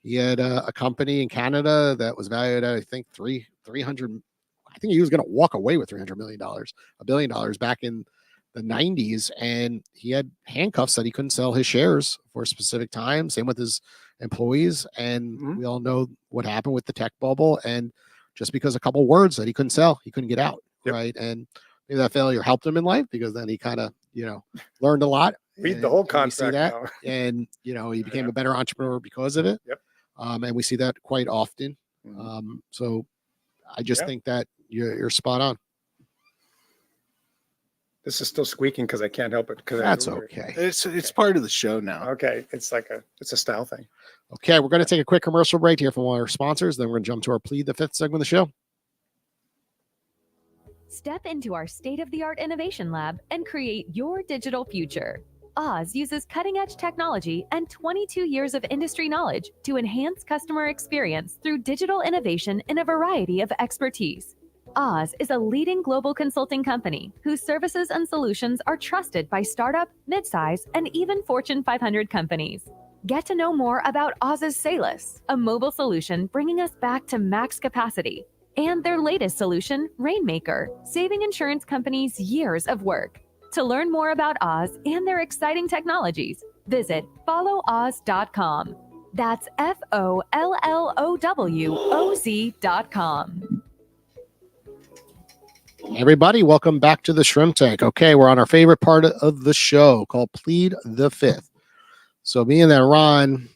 he had a company in Canada that was valued at, I think, 300. I think he was going to walk away with $300 million, $1 billion back in the 90s, and he had handcuffs that he couldn't sell his shares for a specific time. Same with his employees, and we all know what happened with the tech bubble. And just because a couple words that he couldn't sell, he couldn't get out. Yep. Right. And maybe that failure helped him in life, because then he kind of learned a lot. Read the whole And we see contract that, now. and he became a better entrepreneur because of it. Yep. And we see that quite often. Mhm. So I just Yeah. think that you're spot on. This is still squeaking because I can't help it. That's okay. It's part of the show now. Okay. It's a style thing. Okay, we're going to take a quick commercial break here from one of our sponsors. Then we're going to jump to our Plead the Fifth segment of the show. Step into our state-of-the-art innovation lab and create your digital future. Oz uses cutting-edge technology and 22 years of industry knowledge to enhance customer experience through digital innovation in a variety of expertise. Oz is a leading global consulting company whose services and solutions are trusted by startup, midsize, and even Fortune 500 companies. Get to know more about Oz's Salus, a mobile solution bringing us back to max capacity, and their latest solution, Rainmaker, saving insurance companies years of work. To learn more about Oz and their exciting technologies, visit followoz.com. That's FOLLOWOZ.com. Everybody, welcome back to the Shrimp Tank. Okay, we're on our favorite part of the show called Plead the Fifth. So me and that Ron,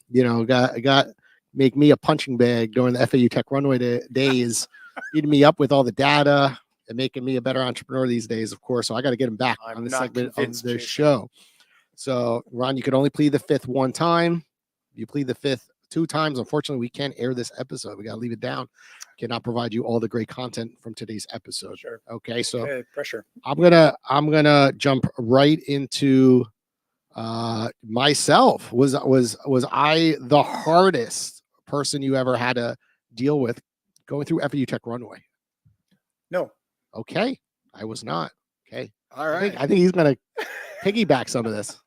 got make me a punching bag during the FAU Tech Runway days, beating me up with all the data and making me a better entrepreneur these days, of course. So I got to get him back on this segment of the show. So Ron, you could only plead the fifth one time. You plead the fifth 2 times. Unfortunately, we can't air this episode. We got to leave it down. Cannot provide you all the great content from today's episode. Sure. Okay, so pressure. I'm gonna jump right into myself. Was I the hardest person you ever had to deal with going through FAU Tech Runway? No. Okay, I was not. Okay, All right. I think he's gonna piggyback some of this.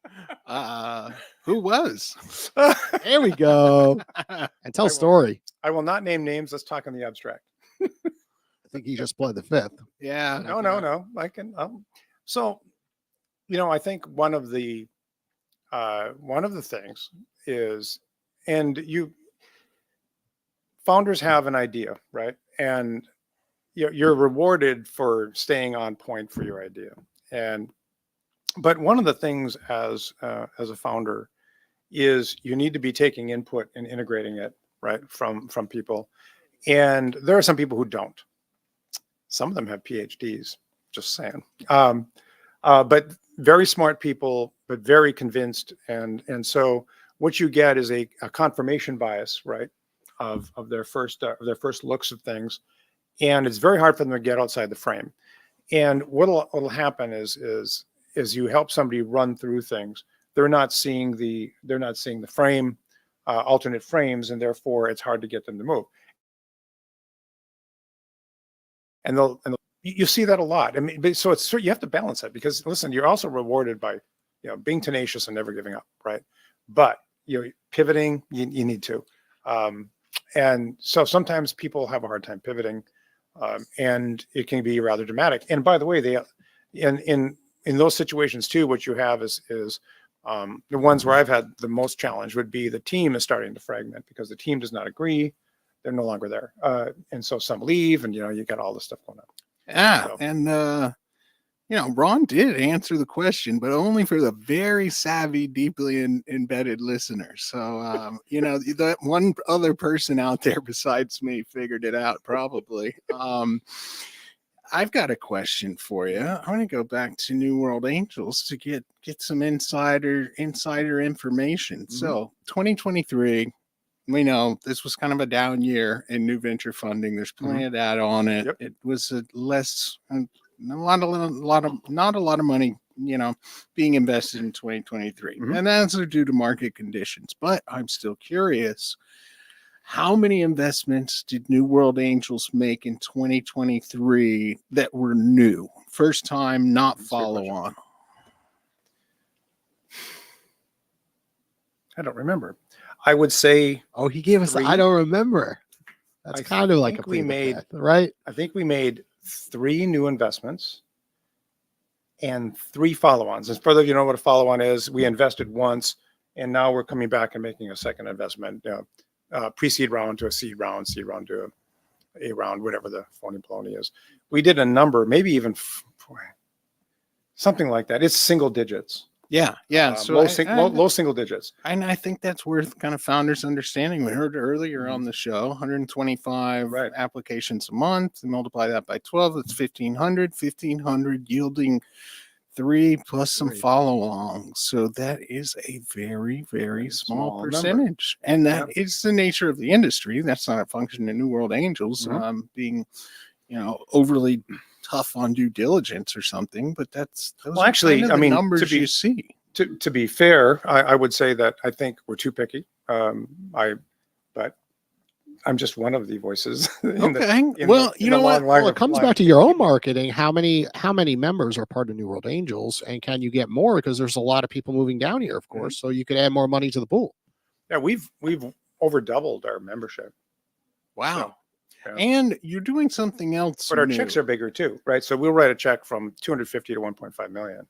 Who was? There we go. And tell a story. I will not name names. Let's talk in the abstract. I think he just played the fifth. Yeah. No. I can. So, I think one of the things is, and founders have an idea, right? And you're rewarded for staying on point for your idea. But one of the things as a founder is you need to be taking input and integrating it, right, from people. And there are some people who don't. Some of them have PhDs, just saying. But very smart people, but very convinced. And so what you get is a confirmation bias, right? of their first looks of things, and it's very hard for them to get outside the frame. And what'll happen is you help somebody run through things. They're not seeing the frame, alternate frames, and therefore it's hard to get them to move. And you see that a lot. I mean, so you have to balance that, because listen, you're also rewarded by, being tenacious and never giving up, right? But pivoting, you need to. And so sometimes people have a hard time pivoting, and it can be rather dramatic. And by the way, in those situations too, what you have is the ones where I've had the most challenge would be the team is starting to fragment because the team does not agree. They're no longer there. And so some leave, and, you got all this stuff going on. Yeah. So. And, Ron did answer the question, but only for the very savvy, deeply embedded listeners. So, that one other person out there besides me figured it out probably. I've got a question for you. I want to go back to New World Angels to get some insider information. Mm-hmm. So 2023, we know this was kind of a down year in new venture funding. There's plenty of that on it. Yep. It was not a lot of money, being invested in 2023. Mm-hmm. And that's due to market conditions. But I'm still curious, how many investments did New World Angels make in 2023 that were new? First time, not follow on? I don't remember. I would say. Oh, he gave us. I don't remember. That's kind of like we made, right? I think we made 3 new investments and 3 follow-ons. And further, you know what a follow-on is? We invested once, and now we're coming back and making a second investment. Pre-seed round to a seed round to a round, whatever the phony baloney is. We did a number, maybe even something like that. It's single digits. Yeah. So low single digits. And I think that's worth kind of founders understanding. We heard earlier on the show, 125 applications a month. Multiply that by 12, it's 1,500 yielding 3 plus some follow-alongs. So that is a very, very small percentage. Number. And that is the nature of the industry. That's not a function of New World Angels being, overly tough on due diligence or something, but those are kind of the numbers you see. To be fair, I would say that I think we're too picky. But I'm just one of the voices. It comes back to your own marketing. How many members are part of New World Angels, and can you get more? Because there's a lot of people moving down here, of course. So you could add more money to the pool. Yeah, we've over doubled our membership. Wow. So, and you're doing something else. But our checks are bigger too, right? So we'll write a check from 250 to 1.5 million.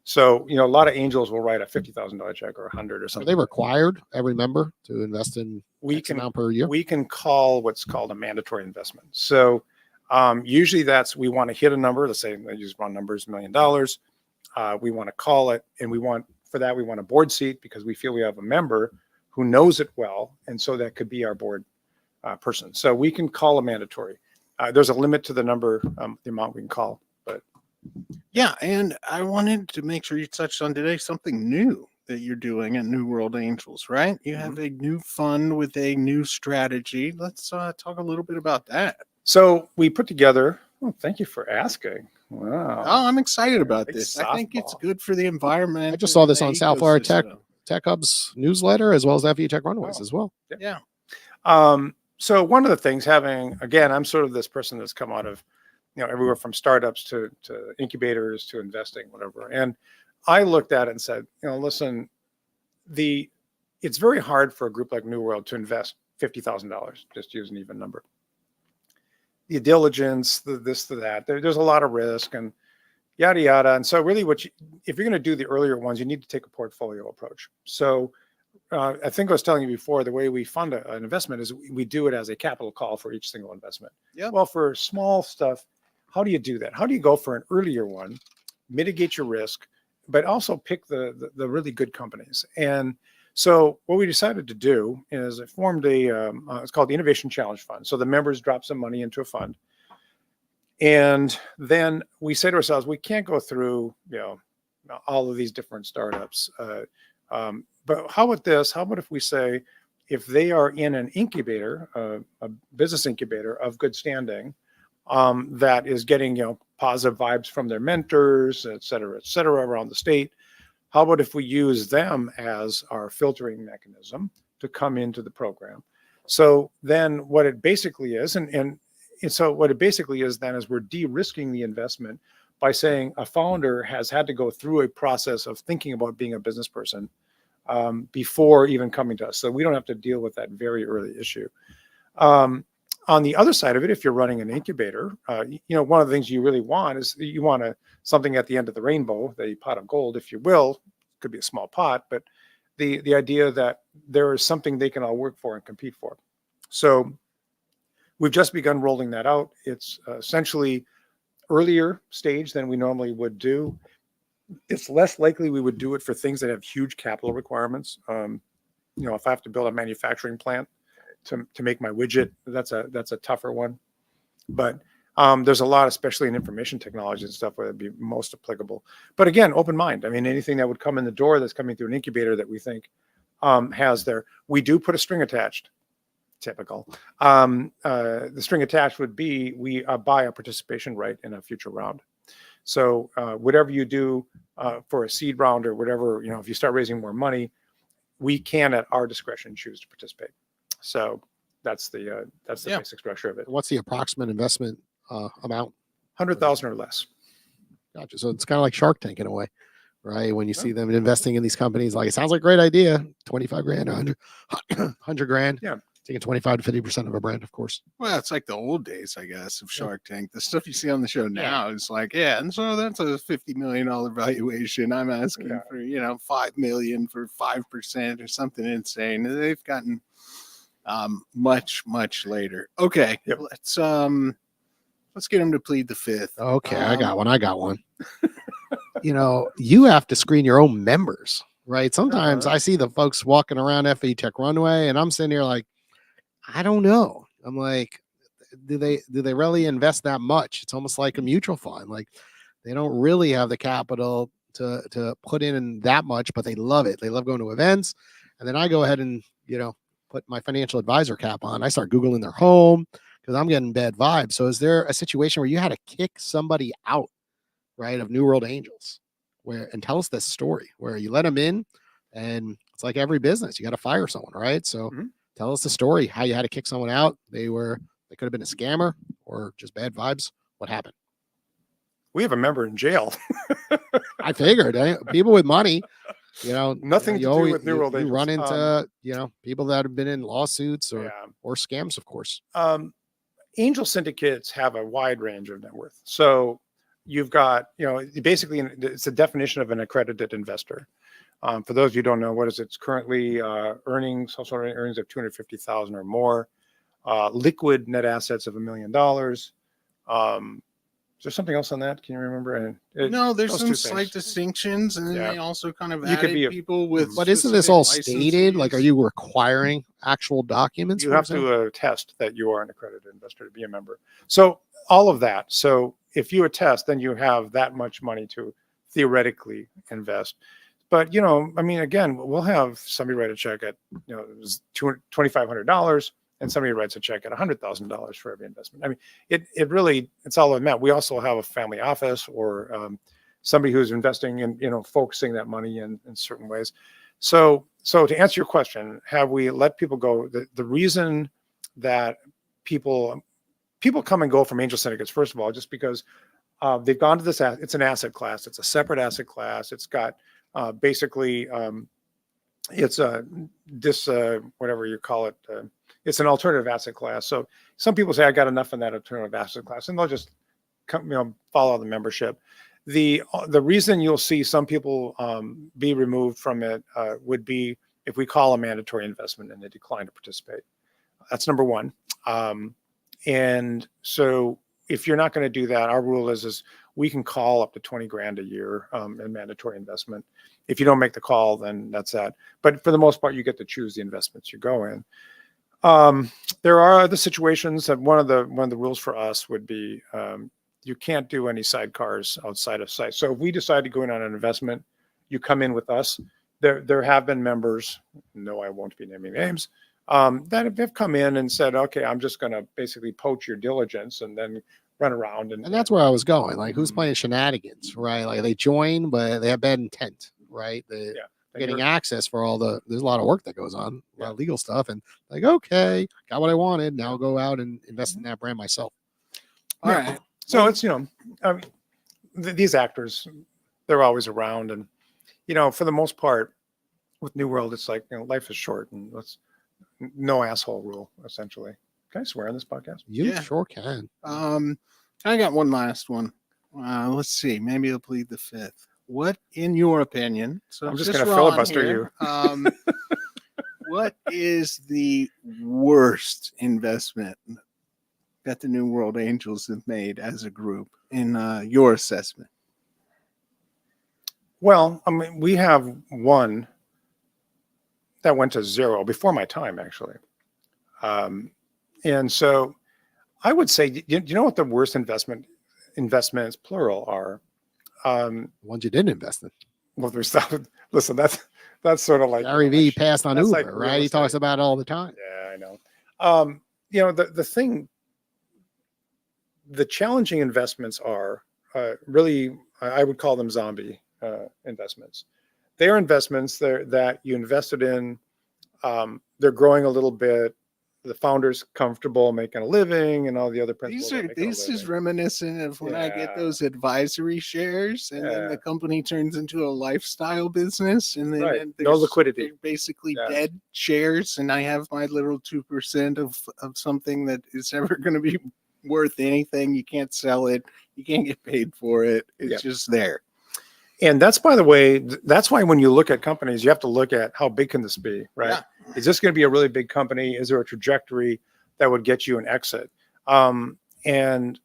So, a lot of angels will write a $50,000 check or 100 or something. Are they required, every member, to invest in X amount per year? We can call what's called a mandatory investment. So usually we want to hit a number. Let's say I use round numbers, $1 million. We want to call it, and we want a board seat because we feel we have a member who knows it well. And so that could be our board person. So we can call a mandatory. There's a limit to the number, the amount we can call. Yeah, and I wanted to make sure you touched on today something new that you're doing at New World Angels, right? You have a new fund with a new strategy. Let's talk a little bit about that. So we put together, thank you for asking. Wow. Oh, I'm excited about this. Softball. I think it's good for the environment. I just saw this on South Florida Tech Hub's newsletter, as well as FE Tech Runways as well. Yeah. So one of the things I'm sort of this person that's come out of everywhere from startups to incubators to investing, whatever. And I looked at it and said, listen, it's very hard for a group like New World to invest $50,000, just use an even number. The diligence, this, that, there's a lot of risk and yada, yada. And so really if you're going to do the earlier ones, you need to take a portfolio approach. So I think I was telling you before, the way we fund an investment is we do it as a capital call for each single investment. Yeah. Well, for small stuff, how do you do that? How do you go for an earlier one, mitigate your risk, but also pick the really good companies? And so what we decided to do is it formed it's called the Innovation Challenge Fund. So the members drop some money into a fund. And then we say to ourselves, we can't go through, all of these different startups. But how about this? How about if we say, if they are in an incubator, a business incubator of good standing, that is getting, positive vibes from their mentors, et cetera, around the state, how about if we use them as our filtering mechanism to come into the program? So then what it basically is, and so what it basically is then is we're de-risking the investment by saying a founder has had to go through a process of thinking about being a business person before even coming to us. So we don't have to deal with that very early issue. On the other side of it, if you're running an incubator, one of the things you really want is you want something at the end of the rainbow, the pot of gold, if you will. It could be a small pot, but the idea that there is something they can all work for and compete for. So we've just begun rolling that out. It's essentially earlier stage than we normally would do. It's less likely we would do it for things that have huge capital requirements. If I have to build a manufacturing plant to make my widget, that's a tougher one. But there's a lot, especially in information technology and stuff, where it'd be most applicable. But again, open mind. I mean, anything that would come in the door that's coming through an incubator that we think we do put a string attached. Typical. The string attached would be we buy a participation right in a future round. So whatever you do for a seed round or whatever, if you start raising more money, we can at our discretion choose to participate. So that's the basic structure of it. What's the approximate investment amount? 100,000 or less. Gotcha. So it's kind of like Shark Tank in a way, right? When you see them investing in these companies, like it sounds like a great idea, 25 grand, 100 grand. Yeah. Taking 25 to 50% of a brand, of course. Well, it's like the old days, I guess, of Shark Tank. The stuff you see on the show now is like, and so that's a $50 million valuation. I'm asking for, $5 million for 5% or something insane. They've gotten much, much later. Okay. Yep. Let's get them to plead the fifth. Okay. I got one. You have to screen your own members, right? Sometimes I see the folks walking around FAU Tech Runway and I'm sitting here like, I don't know. I'm like, do they really invest that much? It's almost like a mutual fund. Like they don't really have the capital to put in that much, but they love it. They love going to events. And then I go ahead and, put my financial advisor cap on. I start Googling their home because I'm getting bad vibes. So is there a situation where you had to kick somebody out, right, of New World Angels and tell us this story where you let them in and it's like every business, you got to fire someone, right? So tell us the story, how you had to kick someone out. They could have been a scammer or just bad vibes. What happened? We have a member in jail. I figured people with money, nothing to do with New World you Angels. run into, people that have been in lawsuits or scams, of course. Angel syndicates have a wide range of net worth. So you've got, basically it's a definition of an accredited investor. For those of you who don't know, what is it? It's currently household earnings of 250,000 or more, liquid net assets of $1 million. Is there something else on that? Can you remember? No, there's some slight distinctions, and then they also kind of added people with. But isn't this all stated? Like, are you requiring actual documents? You have to attest that you are an accredited investor to be a member. So all of that. So if you attest, then you have that much money to theoretically invest. But, again, we'll have somebody write a check at, $2,500 and somebody writes a check at $100,000 for every investment. I mean, it's all it meant. We also have a family office or somebody who's investing in, focusing that money in certain ways. So to answer your question, have we let people go? The reason that people come and go from angel syndicates, first of all, just because they've gone to this, it's an asset class. It's a separate asset class. It's got basically, it's whatever you call it. It's an alternative asset class. So some people say, I got enough in that alternative asset class, and they'll just follow the membership. The reason you'll see some people be removed from it would be if we call a mandatory investment and they decline to participate. That's number one. And so if you're not going to do that, our rule is we can call up to 20 grand a year in mandatory investment. If you don't make the call, then that's that. But for the most part, you get to choose the investments you go in. There are other situations that one of the rules for us would be you can't do any sidecars outside of site. So if we decide to go in on an investment, you come in with us. There have been members, no, I won't be naming names, that have come in and said, okay, I'm just going to basically poach your diligence and then run around. And that's where I was going. Like, who's playing shenanigans, right? Like, they join, but they have bad intent, right? They're getting access for there's a lot of work that goes on, a lot of legal stuff. And like, okay, got what I wanted. Now I'll go out and invest in that brand myself. All right. So it's, these actors, they're always around. And, for the most part, with New World, it's like, life is short and no asshole rule, essentially. Can I swear on this podcast? You sure can. I got one last one. Let's see. Maybe I'll plead the fifth. What, in your opinion? So I'm just going to filibuster you. What is the worst investment that the New World Angels have made as a group in your assessment? Well, I mean, we have one that went to zero before my time, actually. And so I would say, you know what the worst investments, plural, are? Ones you didn't invest in. Well, there's listen, that's sort of like Gary Vee passed on Uber, like right? He talks about it all the time. Yeah, I know. The challenging investments are really, I would call them zombie investments. They are investments that you invested in. They're growing a little bit. The founder's comfortable making a living and all the other principles. This is reminiscent of when I get those advisory shares and then the company turns into a lifestyle business and then no liquidity. They're basically dead shares, and I have my little 2% of something that is never going to be worth anything. You can't sell it. You can't get paid for it. It's just there. And that's, by the way, that's why when you look at companies, you have to look at how big can this be, right? Yeah. Is this going to be a really big company? Is there a trajectory that would get you an exit? And,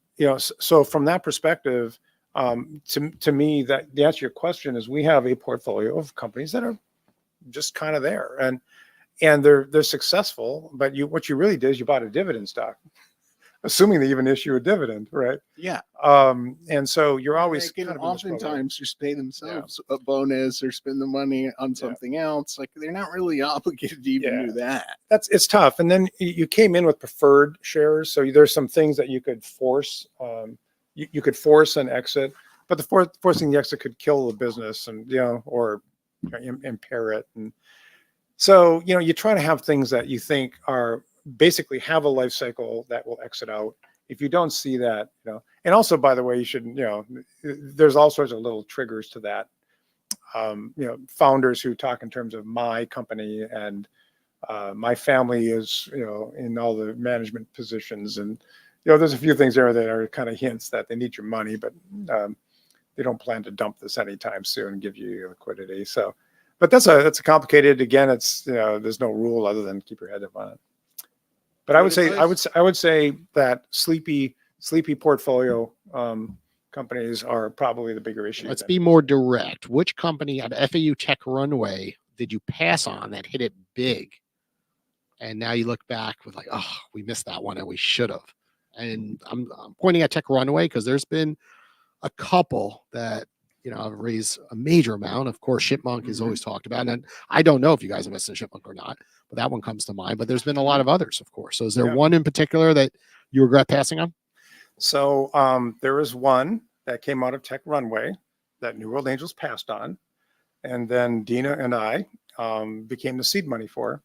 so from that perspective, to me, that the answer to your question is we have a portfolio of companies that are just kind of there and they're successful, but what you really did is you bought a dividend stock. Assuming they even issue a dividend, right? Yeah. And so you're always kind of oftentimes just pay themselves a bonus or spend the money on something else. Like they're not really obligated to even do that. It's tough. And then you came in with preferred shares, so there's some things that you could force. You could force an exit, but the forcing the exit could kill the business and or impair it. And so you try to have things that you think are basically have a life cycle that will exit out. If you don't see that, and also, by the way, you shouldn't, there's all sorts of little triggers to that. Founders who talk in terms of my company and my family is, in all the management positions. And, there's a few things there that are kind of hints that they need your money, but they don't plan to dump this anytime soon and give you liquidity. So, but that's a complicated, again, it's, there's no rule other than keep your head up on it. But I would say that sleepy portfolio companies are probably the bigger issue. Let's be more direct. Which company at FAU Tech Runway did you pass on that hit it big? And now you look back with like, oh, we missed that one and we should have. And I'm pointing at Tech Runway because there's been a couple that have raised a major amount. Of course, Shipmonk is always talked about, and I don't know if you guys invest in Shipmonk or not, but that one comes to mind. But there's been a lot of others, of course. So is there one in particular that you regret passing on? So there is one that came out of Tech Runway that New World Angels passed on, and then Dina and I became the seed money for,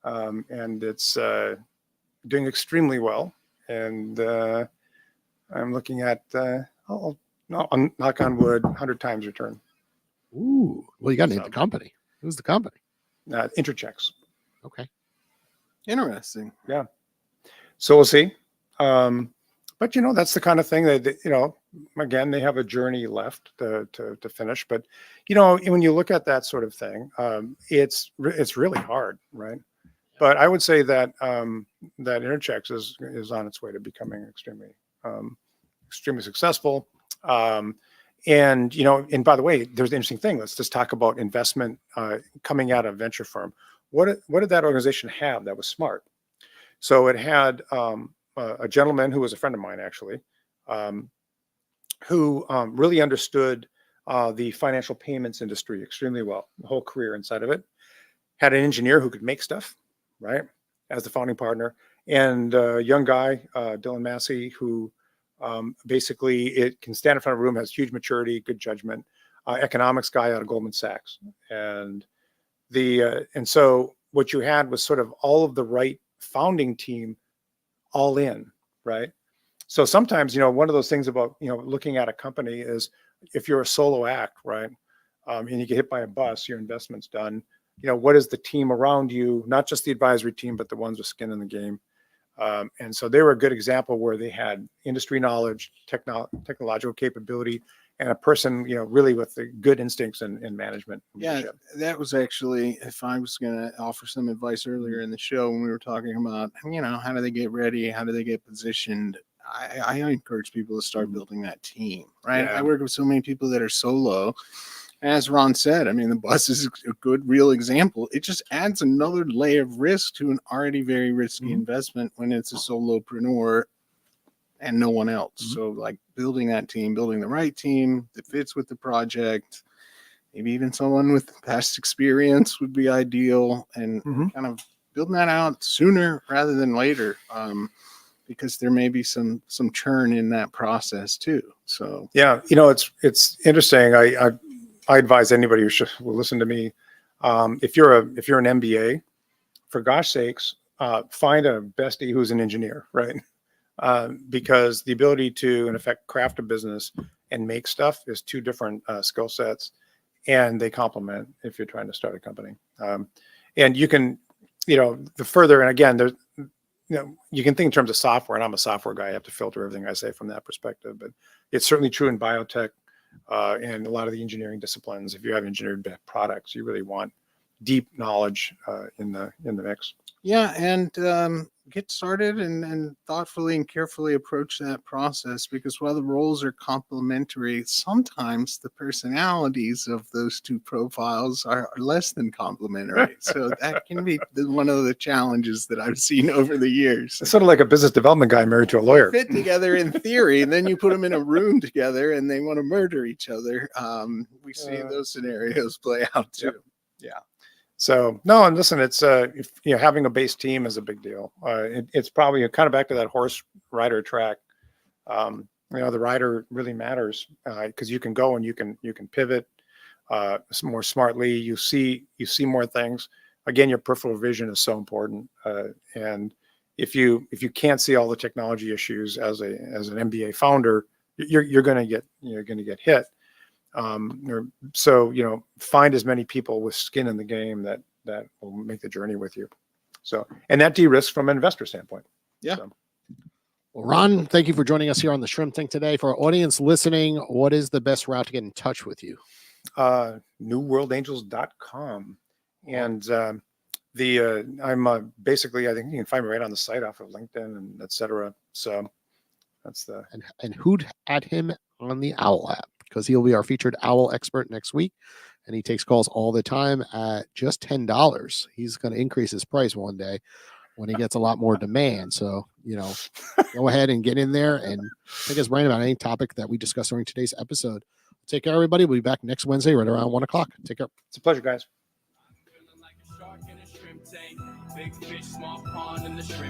and it's doing extremely well. And I'm looking at knock on wood, 100 times return. Ooh, well, you got to name the company. Who's the company? Interchecks. Okay. Interesting. Yeah. So we'll see. But that's the kind of thing that again, they have a journey left to finish. But when you look at that sort of thing, it's really hard, right? But I would say that that Interchecks is on its way to becoming extremely successful. And by the way, there's an interesting thing. Let's just talk about investment coming out of a venture firm. What did that organization have that was smart? So it had a gentleman who was a friend of mine, actually, who really understood the financial payments industry extremely well, the whole career inside of it. Had an engineer who could make stuff, right? as the founding partner, and a young guy, Dylan Massey, who basically it can stand in front of a room, has huge maturity, good judgment, economics guy out of Goldman Sachs. And so what you had was sort of all of the right founding team all in, right? So sometimes, one of those things about, looking at a company is if you're a solo act, right? And you get hit by a bus, your investment's done. What is the team around you, not just the advisory team, but the ones with skin in the game. And so they were a good example where they had industry knowledge, technological capability, and a person, really with the good instincts in management. Yeah, that was actually, if I was going to offer some advice earlier in the show when we were talking about, how do they get ready? How do they get positioned? I encourage people to start building that team, right? Yeah. I work with so many people that are solo. As Ron said, I mean, the bus is a good, real example. It just adds another layer of risk to an already very risky investment when it's a solopreneur and no one else. So like building that team, building the right team that fits with the project, maybe even someone with past experience would be ideal, and kind of building that out sooner rather than later. Because there may be some churn in that process too. So yeah, it's interesting. I advise anybody who will listen to me. If you're an MBA, for gosh sakes, find a bestie who's an engineer, right? Because the ability to, in effect, craft a business and make stuff is two different skill sets, and they complement if you're trying to start a company. And you can, the further, and again, there's, you can think in terms of software, and I'm a software guy. I have to filter everything I say from that perspective, but it's certainly true in biotech and a lot of the engineering disciplines. If you have engineered products, you really want deep knowledge in the mix. Yeah, and get started and thoughtfully and carefully approach that process, because while the roles are complementary, sometimes the personalities of those two profiles are less than complementary. So that can be one of the challenges that I've seen over the years. It's sort of like a business development guy married to a lawyer. Fit together in theory, and then you put them in a room together and they want to murder each other. We see those scenarios play out too. Yeah. So no, and listen, it's having a base team is a big deal. It's probably kind of back to that horse rider track. The rider really matters because you can go and you can pivot more smartly. You see more things. Again, your peripheral vision is so important. And if you can't see all the technology issues as an MBA founder, you're going to get hit. So find as many people with skin in the game that will make the journey with you. So, and that de-risks from an investor standpoint. Yeah. So. Well, Ron, thank you for joining us here on the Shrimp Tank today. For our audience listening, what is the best route to get in touch with you? newworldangels.com. And I'm basically, I think you can find me right on the site off of LinkedIn and et cetera. So that's the and who'd add him on the Owl app, because he'll be our featured Owl expert next week, and he takes calls all the time at just $10. He's going to increase his price one day when he gets a lot more demand. So go ahead and get in there and pick his brain about any topic that we discussed during today's episode. Take care, everybody. We'll be back next Wednesday right around 1:00. Take care. It's a pleasure, guys. Feeling like a shark in a shrimp tank. Big fish, small pond in the shrimp